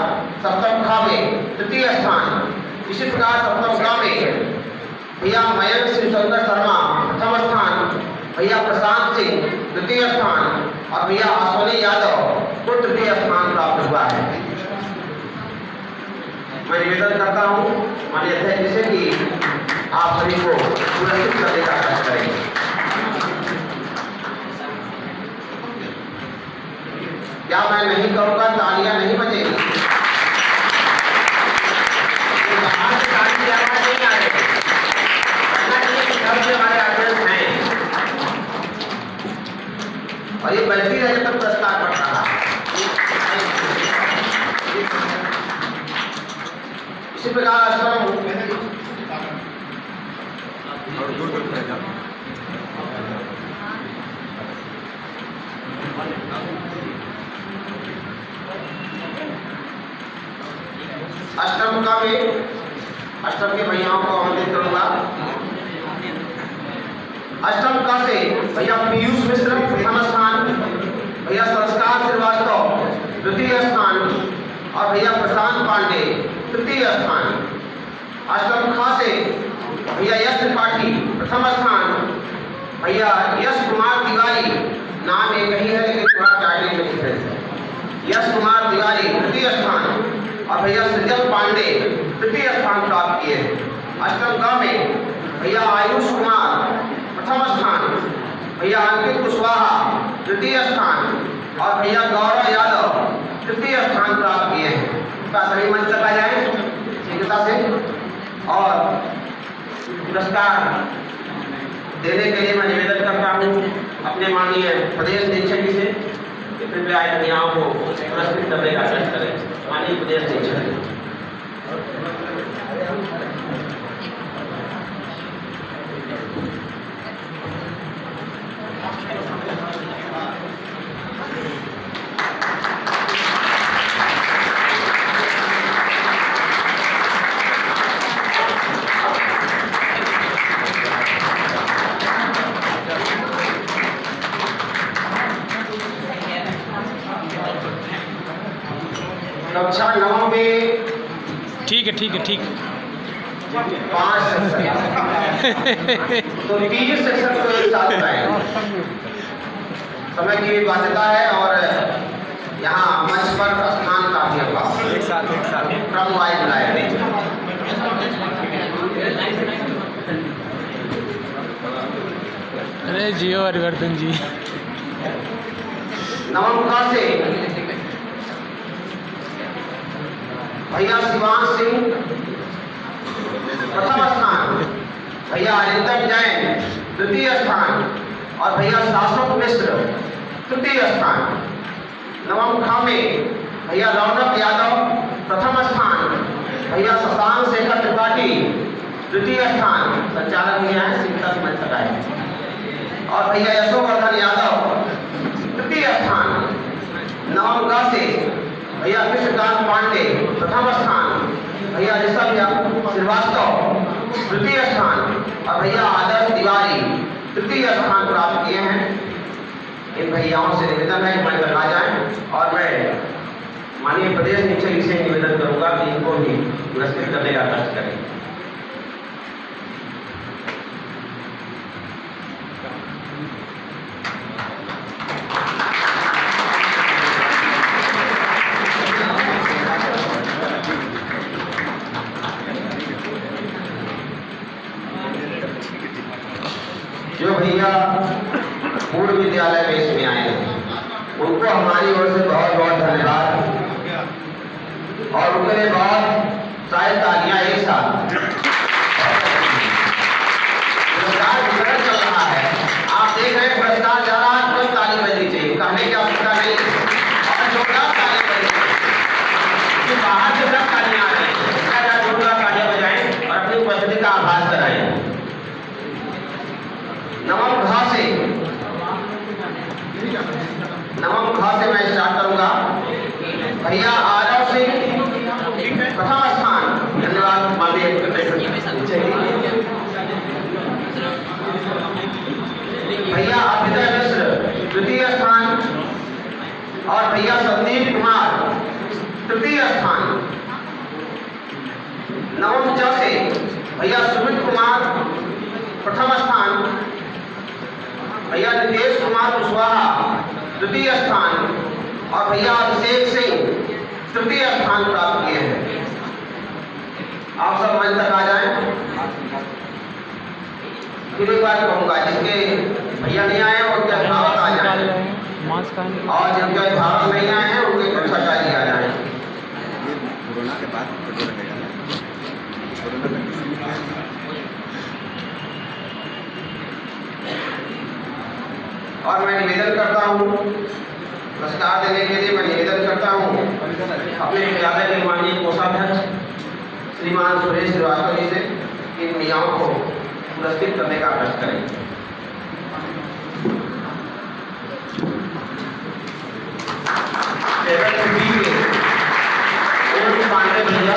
सप्तम खा में तृतीय स्थान। इसी प्रकार सप्तम गा में भैया मयंक सिंह चंद्र शर्मा प्रथम स्थान, भैया प्रशांत सिंह द्वितीय स्थान और भैया अश्वनी यादव को तृतीय स्थान प्राप्त हुआ है। मैं निवेदन करता हूँ माननीय अध्यक्ष जी से कि आप सभी को पुरस्कृत करने का कार्य करेंगे। क्या मैं नहीं करूँगा तालियां नहीं बजेगी? हमारे आदेश हैं और ये बैठती रहे तब पुरस्कार बढ़ रहा। इसी प्रकार अष्टम का भी अष्टम के भैयाओं को आमंत्रित करूंगा। अष्टम का से भैया पीयूष मिश्र प्रथम स्थान, भैया संस्कार श्रीवास्तव द्वितीय स्थान और भैया प्रशांत पांडे तृतीय स्थान। अष्टम खा से भैया यश त्रिपाठी प्रथम स्थान, भैया यश कुमार तिवारी नाम एक ही है लेकिन थोड़ा टाइटल में डिफरेंस है। यश कुमार तिवारी तृतीय स्थान और भैया सृजल पांडे तृतीय स्थान प्राप्त किए हैं। अष्टम ग में भैया आयुष कुमार प्रथम स्थान, भैया अंकित कुशवाहा द्वितीय स्थान और भैया गौरव यादव तृतीय स्थान प्राप्त किए हैं। सभी मंच तक आ जाए शीघ्रता से और पुरस्कार देने के लिए मैं निवेदन करता हूँ अपने माननीय प्रदेश निरीक्षक जी से कृपया आए भैयाओं को पुरस्कृत करने का प्रयास करें। माननीय प्रदेश निरीक्षक जी। कक्षा 9 में ठीक है 5 सेक्शन तो 30 सेक्शन को एक साथ बनाए। समय की बाध्यता है और यहाँ मंच पर स्थान काफी अभाव, एक साथ क्रम वाइज बुलाए गए। अरे जियो हरिवर्धन जी। नवम से भैया शिवान सिंह प्रथम स्थान, भैया अरिंदर जैन द्वितीय स्थान और भैया शाश्वत मिश्र तृतीय स्थान। नवम खा में भैया रौनक यादव प्रथम स्थान, भैया शशांक शेखर त्रिपाठी द्वितीय स्थान। संचालक भैया है शिक्षक में सगाए और भैया यशोवर्धन यादव तृतीय स्थान। नवम ग से भैया कृष्णकांत पांडे प्रथम स्थान, भैया ऋषभ श्रीवास्तव तृतीय स्थान और भैया आदर्श तिवारी तृतीय स्थान प्राप्त किए हैं। इन भैयाओं से निवेदन है कि मंच पर आ जाएं और मैं माननीय प्रदेश निरीक्षक जी से निवेदन करूंगा कि इनको भी पुरस्कृत करने का कष्ट करें। उनको हमारी ओर से बहुत बहुत धन्यवाद और उनके लिए बहुत सारी तालियां एक साथ। पुरस्कार वितरण चल रहा है, आप देख रहे हैं पुरस्कार जा रहा है, कोई ताली बजनी चाहिए, कहने की आवश्यकता नहीं और जोरदार ताली बजनी चाहिए। बाहर से सब तालियां आ रही है, जोरदार तालियां बजाएं और अपनी उपस्थिति का आभास कराएं। नवम घ से मैं स्टार्ट करूंगा। भैया आरव सिंह प्रथम स्थान, धन्यवाद माननीय भैया अभिदय मिश्र द्वितीय स्थान और भैया संदीप कुमार तृतीय स्थान। नवम च से भैया सुमित कुमार प्रथम स्थान, भैया नितेश कुमार कुशवाहा तृतीय स्थान और भैया अभिषेक सिंह तृतीय स्थान प्राप्त किए हैं। आप सब मंच तक आ जाएं। फिर एक बार कहूंगा, जिसके भैया नहीं आए हैं उनके अभिभावक आ जाएं और जिनके अभिभावक नहीं आए हैं उनके कक्षाचार्य आ जाएं। कोरोना के बाद फोटो लगेगा और मैं निवेदन करता हूँ, पुरस्कार देने के लिए मैं निवेदन करता हूँ अपने विद्यालय के माननीय कोषाध्यक्ष श्रीमान सुरेश श्रीवास्तव जी से इन महिलाओं को पुरस्कृत करने का कष्ट करें। पांडे भैया,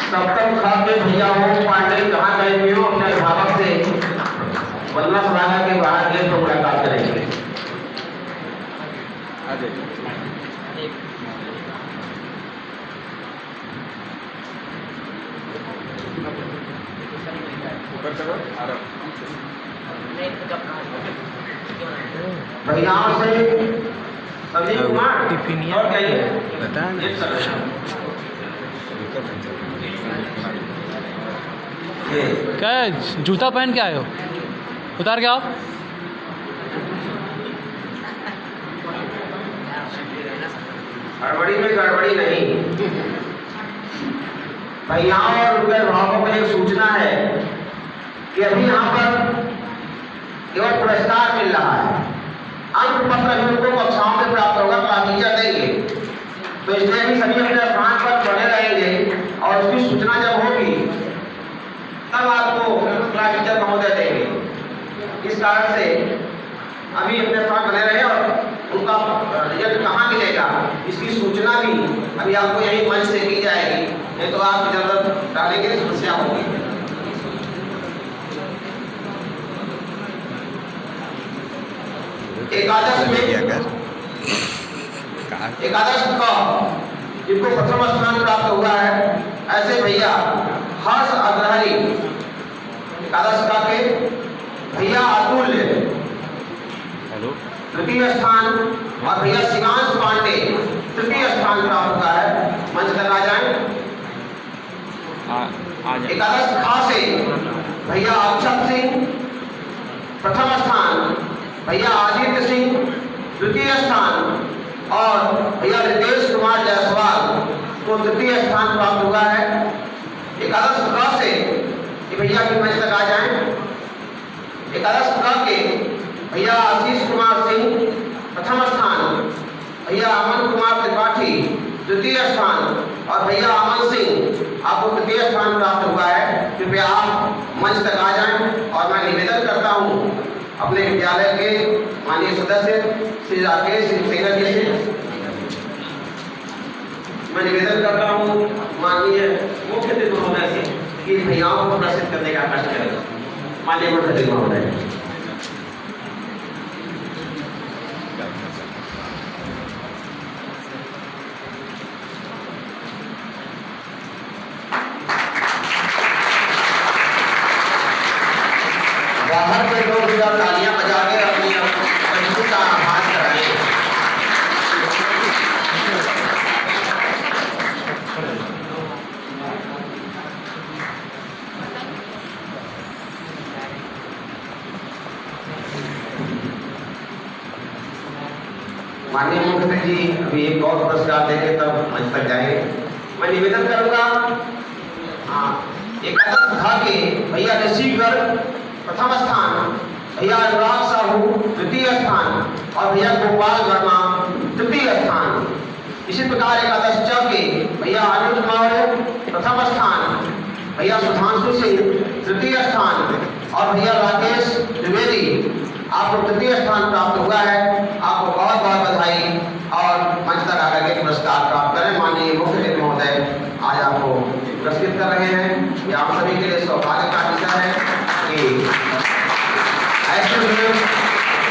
सप्तम ख के भैया हो पांडे जहाँ गए हुए हो अपने अभिभावक से वंदना सभा के बाहर गए तो मुलाकात करेंगे। भैयाओं से संदीप कुमार और क्या जूता पहन के आए हो, उतार के आओ। हड़बड़ी में गड़बड़ी नहीं। भैयाओं और उनके अभिभावकों को एक सूचना है कि अभी यहाँ पर केवल पुरस्कार मिल रहा है, अंक पत्र भी उनको कक्षाओं में प्राप्त होगा, प्राथमिकता देंगे। तो इसलिए भी सभी अपने स्थान पर बने रहेंगे और उसकी सूचना जब होगी तब आपको क्लास टीचर महोदय देंगे। इस कारण से अभी अपने स्थान बने रहे और उनका रिजल्ट कहाँ मिलेगा इसकी सूचना भी अभी आपको यही मंच से की जाएगी, नहीं तो आप जरूरत डालने की समस्या होगी। एकादश का जिनको प्रथम स्थान प्राप्त हुआ है, ऐसे भैया हर्ष अग्रहरी एकादश का के, भैया अतुल्य तृतीय स्थान और भैया शिवांश पांडे तृतीय स्थान प्राप्त हुआ है। मंच तक आ जाए। एकादश खा से भैया अक्षत सिंह प्रथम स्थान, भैया आदित्य सिंह द्वितीय स्थान और भैया रितेश कुमार जायसवाल को तृतीय स्थान प्राप्त हुआ है। एकादश क से भैया की मंच तक आ जाएं। एकादश क के भैया आशीष कुमार सिंह प्रथम स्थान, भैया अमन कुमार त्रिपाठी द्वितीय स्थान और भैया अमन सिंह आपको तृतीय स्थान प्राप्त हुआ है। कृपया आप मंच तक आ जाएं और मैं निवेदन करता हूँ अपने विद्यालय के माननीय सदस्य श्री राकेश सिंह जी से, मैं निवेदन करता हूँ माननीय मुख्य अतिथि महोदय से कि भैयाओं को पुरस्कृत करने का कष्ट करें। माननीय मुख्य अतिथि महोदय। बाहर के लोग तालियां बजा के अपनी का आभास कराएं। माननीय मुख्यमंत्री जी अभी एक और पुरस्कार देंगे तब मंच तक जाएंगे। मैं निवेदन करूंगा एक था कि भैया ऋषिकर प्रथम स्थान, भैया अनुराग साहू द्वितीय स्थान और भैया गोपाल वर्मा तृतीय स्थान। इसी प्रकार एकादश च के भैया अनिल कुमार प्रथम स्थान, भैया सुधांशु सिंह तृतीय स्थान और भैया राकेश द्विवेदी आपको तृतीय स्थान प्राप्त हुआ है। आपको बहुत बहुत बधाई और मंच तक आकर के पुरस्कार प्राप्त करें। माननीय मुख्य अतिथि महोदय आज आपको पुरस्कृत कर रहे हैं। ये आप सभी के लिए सौभाग्य का विषय है कि ऐसे लोग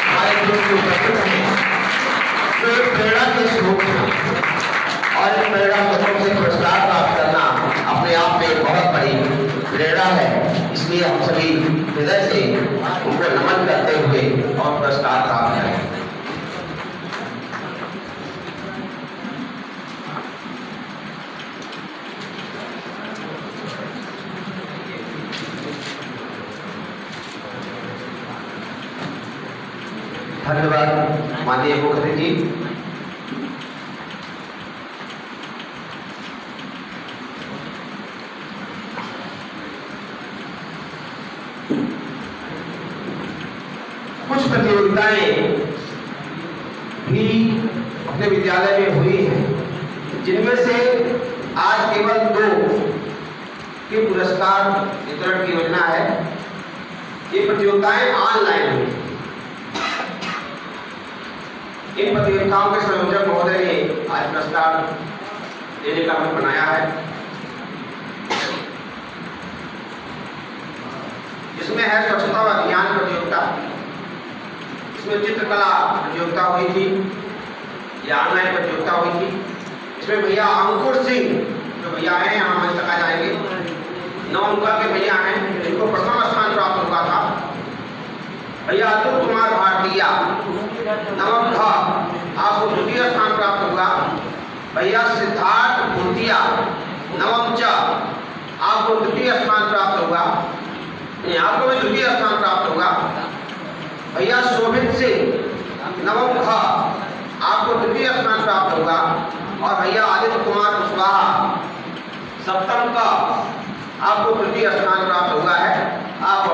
हमारे ग्रुप में उपस्थित हैं तो एक प्रेरणा के स्रोत हैं और इस प्रेरणा स्रोत से पुरस्कार प्राप्त करना अपने आप में एक बहुत बड़ी प्रेरणा है। इसलिए हम सभी हृदय से उनको नमन करते हुए और पुरस्कार प्राप्त करें। धन्यवाद माननीय मुख्यमंत्री जी। कुछ प्रतियोगिताएं भी अपने विद्यालय में हुई हैं, जिनमें से आज केवल 2 के पुरस्कार वितरण की योजना है। ये प्रतियोगिताएं ऑनलाइन हुई। इन प्रतियोगिताओं के संयोजक महोदय ने आज पुरस्कार देने का मन बनाया है। इसमें है स्वच्छता अभियान प्रतियोगिता, इसमें चित्रकला प्रतियोगिता हुई थी, या ऑनलाइन प्रतियोगिता हुई थी। इसमें भैया अंकुर सिंह जो भैया हैं यहाँ मंच तक आ जाएंगे, 9 अंक के भैया हैं, जिनको प्रथम स्थान प्राप्त हुआ था। भैया अतुल कुमार भारतीया नवम ख आपको द्वितीय स्थान प्राप्त हुआ। भैया सिद्धार्थ भूतिया नवम च आपको तृतीय स्थान प्राप्त हुआ, आपको भी तृतीय स्थान प्राप्त हुआ। भैया शोभित सिंह नवम ख आपको तृतीय स्थान प्राप्त हुआ और भैया आदित्य कुमार कुशवाहा सप्तम का आपको तृतीय स्थान प्राप्त हुआ है। आप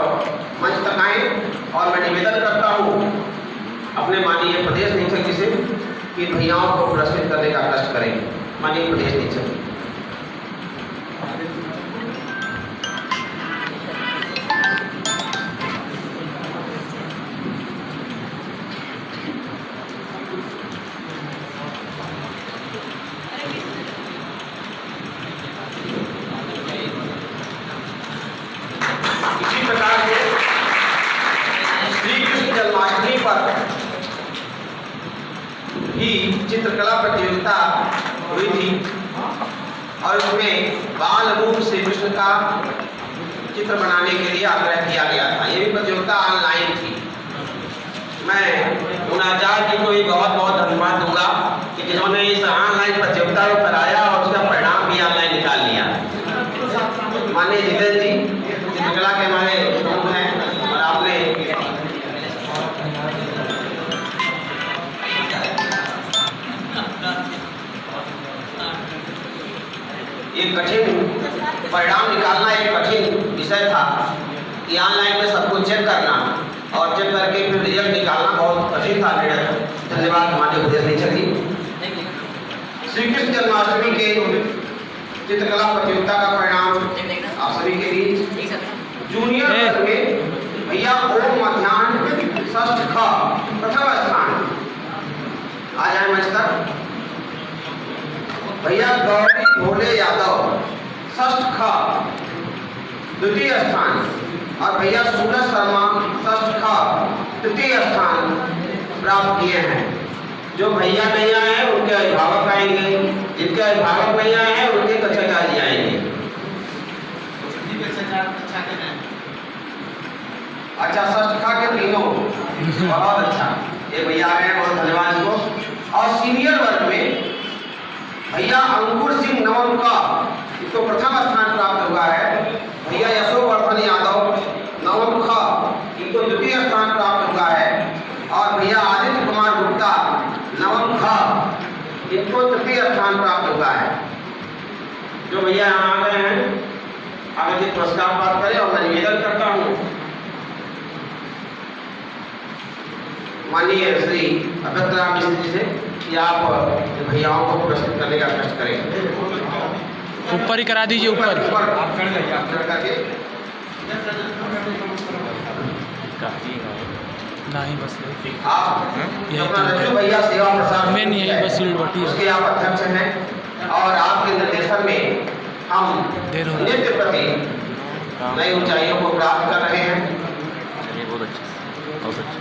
मंच तक आए और मैं निवेदन करता हूँ अपने माननीय प्रदेश निरीक्षक जी से कि भैयाओं को पुरस्कृत करने का कष्ट करें। माननीय प्रदेश निरीक्षक जी। इसी प्रकार से श्री कृष्ण जन्माष्टमी पर भी चित्रकला प्रतियोगिता हुई थी और उसमें बाल रूप श्री कृष्ण का चित्र बनाने के लिए आग्रह किया गया था। ये भी प्रतियोगिता ऑनलाइन थी। मैं उन आचार्य जी को भी बहुत बहुत धन्यवाद दूंगा कि जिन्होंने इस ऑनलाइन प्रतियोगिता को कराया और उसका परिणाम भी ऑनलाइन निकाल लिया। माननीय जितेंद्र जी चित्रकला के हमारे गुरु हैं और आपने एक कठिन परिणाम निकालना एक कठिन विषय था कि ऑनलाइन में सब कुछ चेक करना और चेक करके फिर रिजल्ट निकालना बहुत कठिन था। धन्यवाद माननीय प्रदेश निरीक्षक जी। श्री कृष्ण जन्माष्टमी के चित्रकला प्रतियोगिता का परिणाम आप सभी के बीच जूनियर वर्ग में भैया ओम मध्यान्ह षष्ठ ख प्रथम स्थान आ जाए मंच तक। भैया गौरी भोले यादव षष्ठ ख द्वितीय स्थान और भैया सूरज शर्मा षष्ठ ख तृतीय स्थान प्राप्त किए हैं। जो भैया नहीं आए हैं उनके अभिभावक आएंगे, जिनके अभिभावक नहीं आए हैं उनके कक्षाचार्य आएंगे। अच्छा षष्ठ ख के तीनों बहुत अच्छा, ये भैया आ गए हैं, बहुत धन्यवाद इनको। और सीनियर वर्ग में भैया अंकुर सिंह नवम का इसको प्रथम स्थान प्राप्त हुआ है। भैया यशोवर्धन यादव नवम ख इनको द्वितीय स्थान प्राप्त हुआ है और भैया आदित्य कुमार गुप्ता नवम ख इनको तृतीय स्थान प्राप्त हुआ है। जो भैया यहाँ आ गए हैं आगे से पुरस्कार प्राप्त करें और मैं निवेदन करता हूँ माननीय श्री अभ्यर्थ राम मिश्र जी से कि आप भैयाओं को पुरस्कृत करने का कष्ट करें। ऊपर ही करा दीजिए, ऊपर आप चढ़ जाइए, आप चढ़ करके नहीं बस आप यही अपना रजू भैया सेवा प्रसाद मेन यही बस सील बटी है। उसके आप अध्यक्ष हैं और आपके निर्देशन में हम देर हो रही है। नित्य प्रति नई ऊंचाइयों को प्राप्त कर रहे हैं। चलिए बहुत अच्छा, बहुत अच्छा।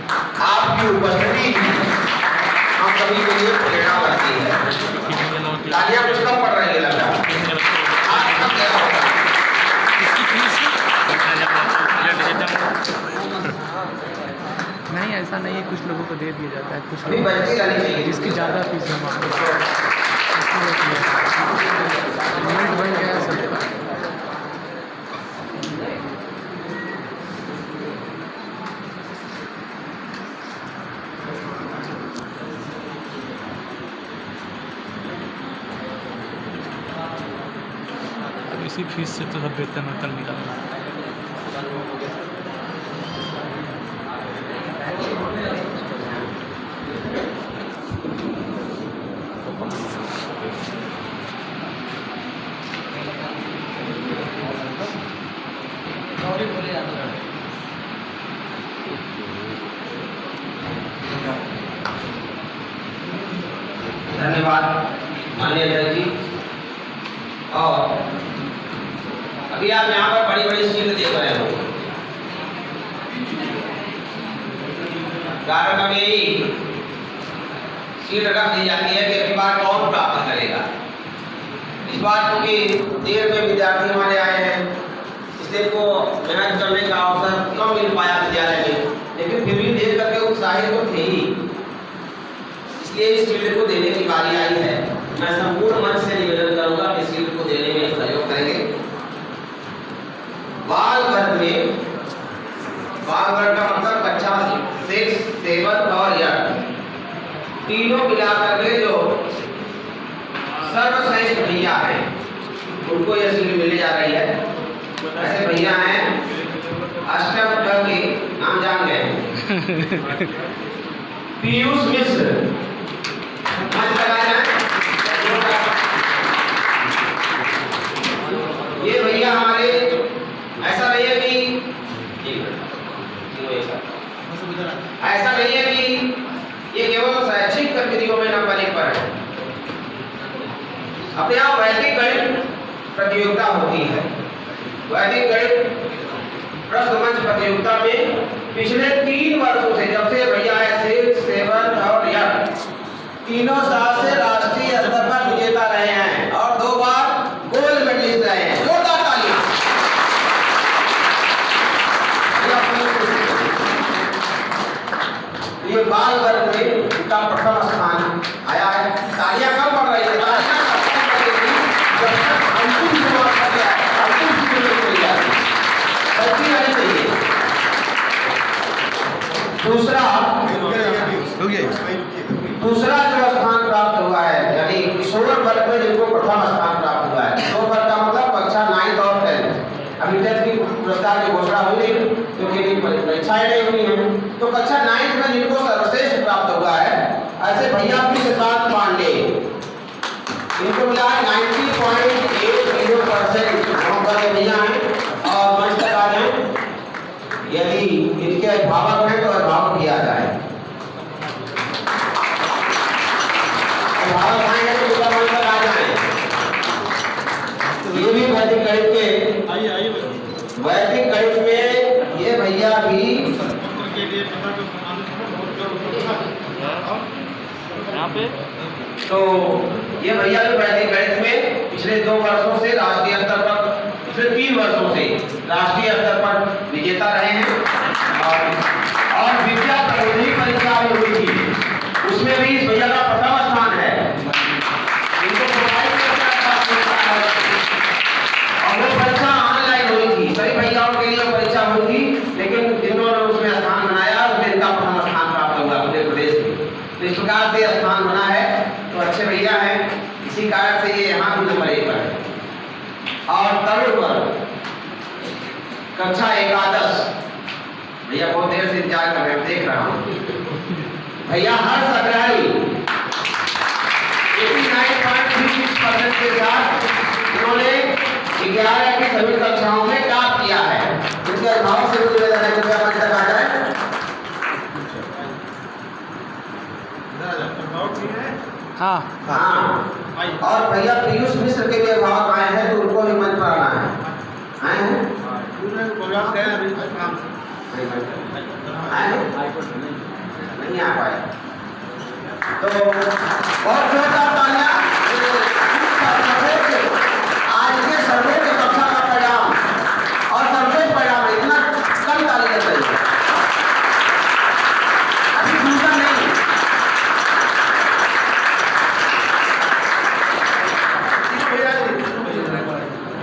आपकी उपस्थिति हम सभी के लिए प्रेरणा बनती है। तालियां कुछ कम पड़ रही है लग रहा है। आज कब क्या होगा? नहीं ऐसा नहीं है, कुछ लोगों को दे दिया जाता है, कुछ अभी लोग बचती रहनी चाहिए जिसकी ज़्यादा फीस जमा लिमिट बन गया सबका। अब इसी फीस से तो सब वेतन वेतन निकलना है। धन्यवाद माननीय अध्यक्ष जी। और अभी आप यहाँ पर बड़ी बड़ी शील्ड देख रहे हो। कार्यक्रम में यही शील्ड रख दी जाती है कि अगली बार कौन प्राप्त करेगा। इस बार क्योंकि देर में विद्यार्थी हमारे आए हैं इसलिए को मेहनत करने का अवसर कम मिल पाया विद्यालय में, लेकिन फिर भी देर करके उत्साहित तो थे ही, इसलिए इस शील्ड को देने की बारी आई है। मैं संपूर्ण मन से निवेदन करूंगा कि शील्ड को देने में सहयोग करेंगे। बाल वर्ग में, बाल वर्ग का मतलब कक्षा 6, 7 और 8 तीनों मिलाकर के जो सर्वश्रेष्ठ भैया हैं उनको यह शील्ड मिलने जा रही है। ऐसे भैया हैं अष्टम क के नाम जान गए पीयूष मिश्र, मंच लगाए हैं। ये भैया हमारे ऐसा नहीं है कि ऐसा नहीं है कि ये केवल शैक्षिक गतिविधियों में नंबर 1 पर है। अपने यहाँ वैदिक गणित प्रतियोगिता होती है। वैदिक गणित प्रश्न मंच प्रतियोगिता में पिछले 3 वर्षों से, जब से भैया है 6, 7 और 8 तीनों साल से राष्ट्रीय स्तर पर विजेता रहे हैं और 2 बार गोल्ड मेडलिस्ट रहे हैं। जोरदार तालियां। ये बाल वर्ग में उनका प्रथम स्थान आया है। तालियां कम पड़ रही है। दूसरा जो स्थान प्राप्त हुआ है यानी किशोर वर्ग में जिनको प्रथम स्थान प्राप्त हुआ है। किशोर वर्ग का मतलब कक्षा 9 और 10। अभी 10 की पुरस्कार की घोषणा हुई नहीं क्योंकि परीक्षाएं नहीं हुई हैं। तो कक्षा 9 में जिनको सर्वश्रेष्ठ प्राप्त हुआ है ऐसे भैया प्रशांत पांडे, इनको मिला 90.80% नंबर के भैया हैं और मंच तक आ जाए। यदि इनके अभिभावक हैं तो अभिभावक किया जाए। अभिभावक आएंगे तो पूरा मंच तक आ जाए। ये भी वैदिक गणित के वैदिक गणित में ये भैया भी यहाँ पे तो ये भैया भी वैदिक गणित में पिछले 2 वर्षों से राष्ट्रीय स्तर पर, पिछले 3 वर्षों से राष्ट्रीय स्तर पर विजेता रहे हैं। और विद्या प्रबोधिनी परीक्षा भी हुई थी, उसमें भी इस भैया का प्रथम स्थान है। इनको और वो परीक्षा ऑनलाइन हुई थी। सभी भैयाओं के लिए परीक्षा हुई थी, लेकिन जिन्होंने उसमें स्थान बनाया उसमें इनका प्रथम स्थान प्राप्त हुआ पूरे प्रदेश में। इस प्रकार से स्थान बना है तो अच्छे भैया हैं, इसी कारण से ये यहाँ भी नंबर 1 पर है। और तरुण वर्ग कक्षा एकादश, भैया बहुत देर से इंतजार कर रहे हैं, देख रहा हूँ भैया हर्ष अग्रहरी 89.36% के साथ इन्होंने 11 की सभी कक्षाओं में टॉप किया है। इनके अभिभावक से निवेदन है कृपया मंच तक आ जाए। हाँ हाँ, और भैया पीयूष मिश्र के भी अभिभावक आए हैं, तो उनको भी मंच पर आना है। आए हैं? आए हैं? नहीं आ पाए तो बहुत जोरदार तालियां। आज के सर्वोच्च कक्षा का परिणाम और सर्वोच्च परिणाम इतना कम ताली लग रही है, अभी दूसरा नहीं।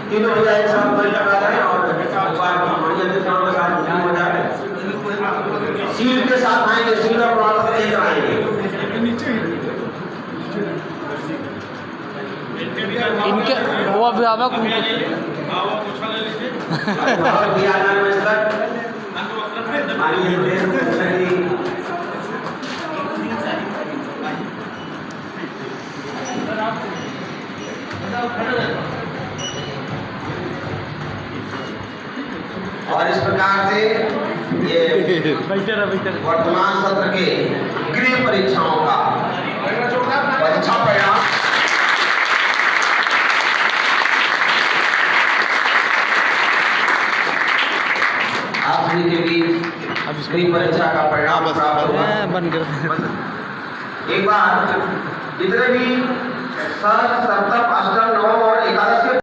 तीनों भैया एक साथ मंच लगा रहे हैं और सील के साथ आएंगे, सील और प्रमाण पत्र लेकर आएंगे। इनके वो अभिभावक भी आ जाए मंच तक। और इस प्रकार से ये वर्तमान सत्र के गृह परीक्षाओं का परीक्षा परिणाम आप सभी के बीच गृह परीक्षा का परिणाम प्राप्त हुआ। बन गया। एक बार जितने भी षष्ठ, सप्तम, अष्टम, नवम और एकादश के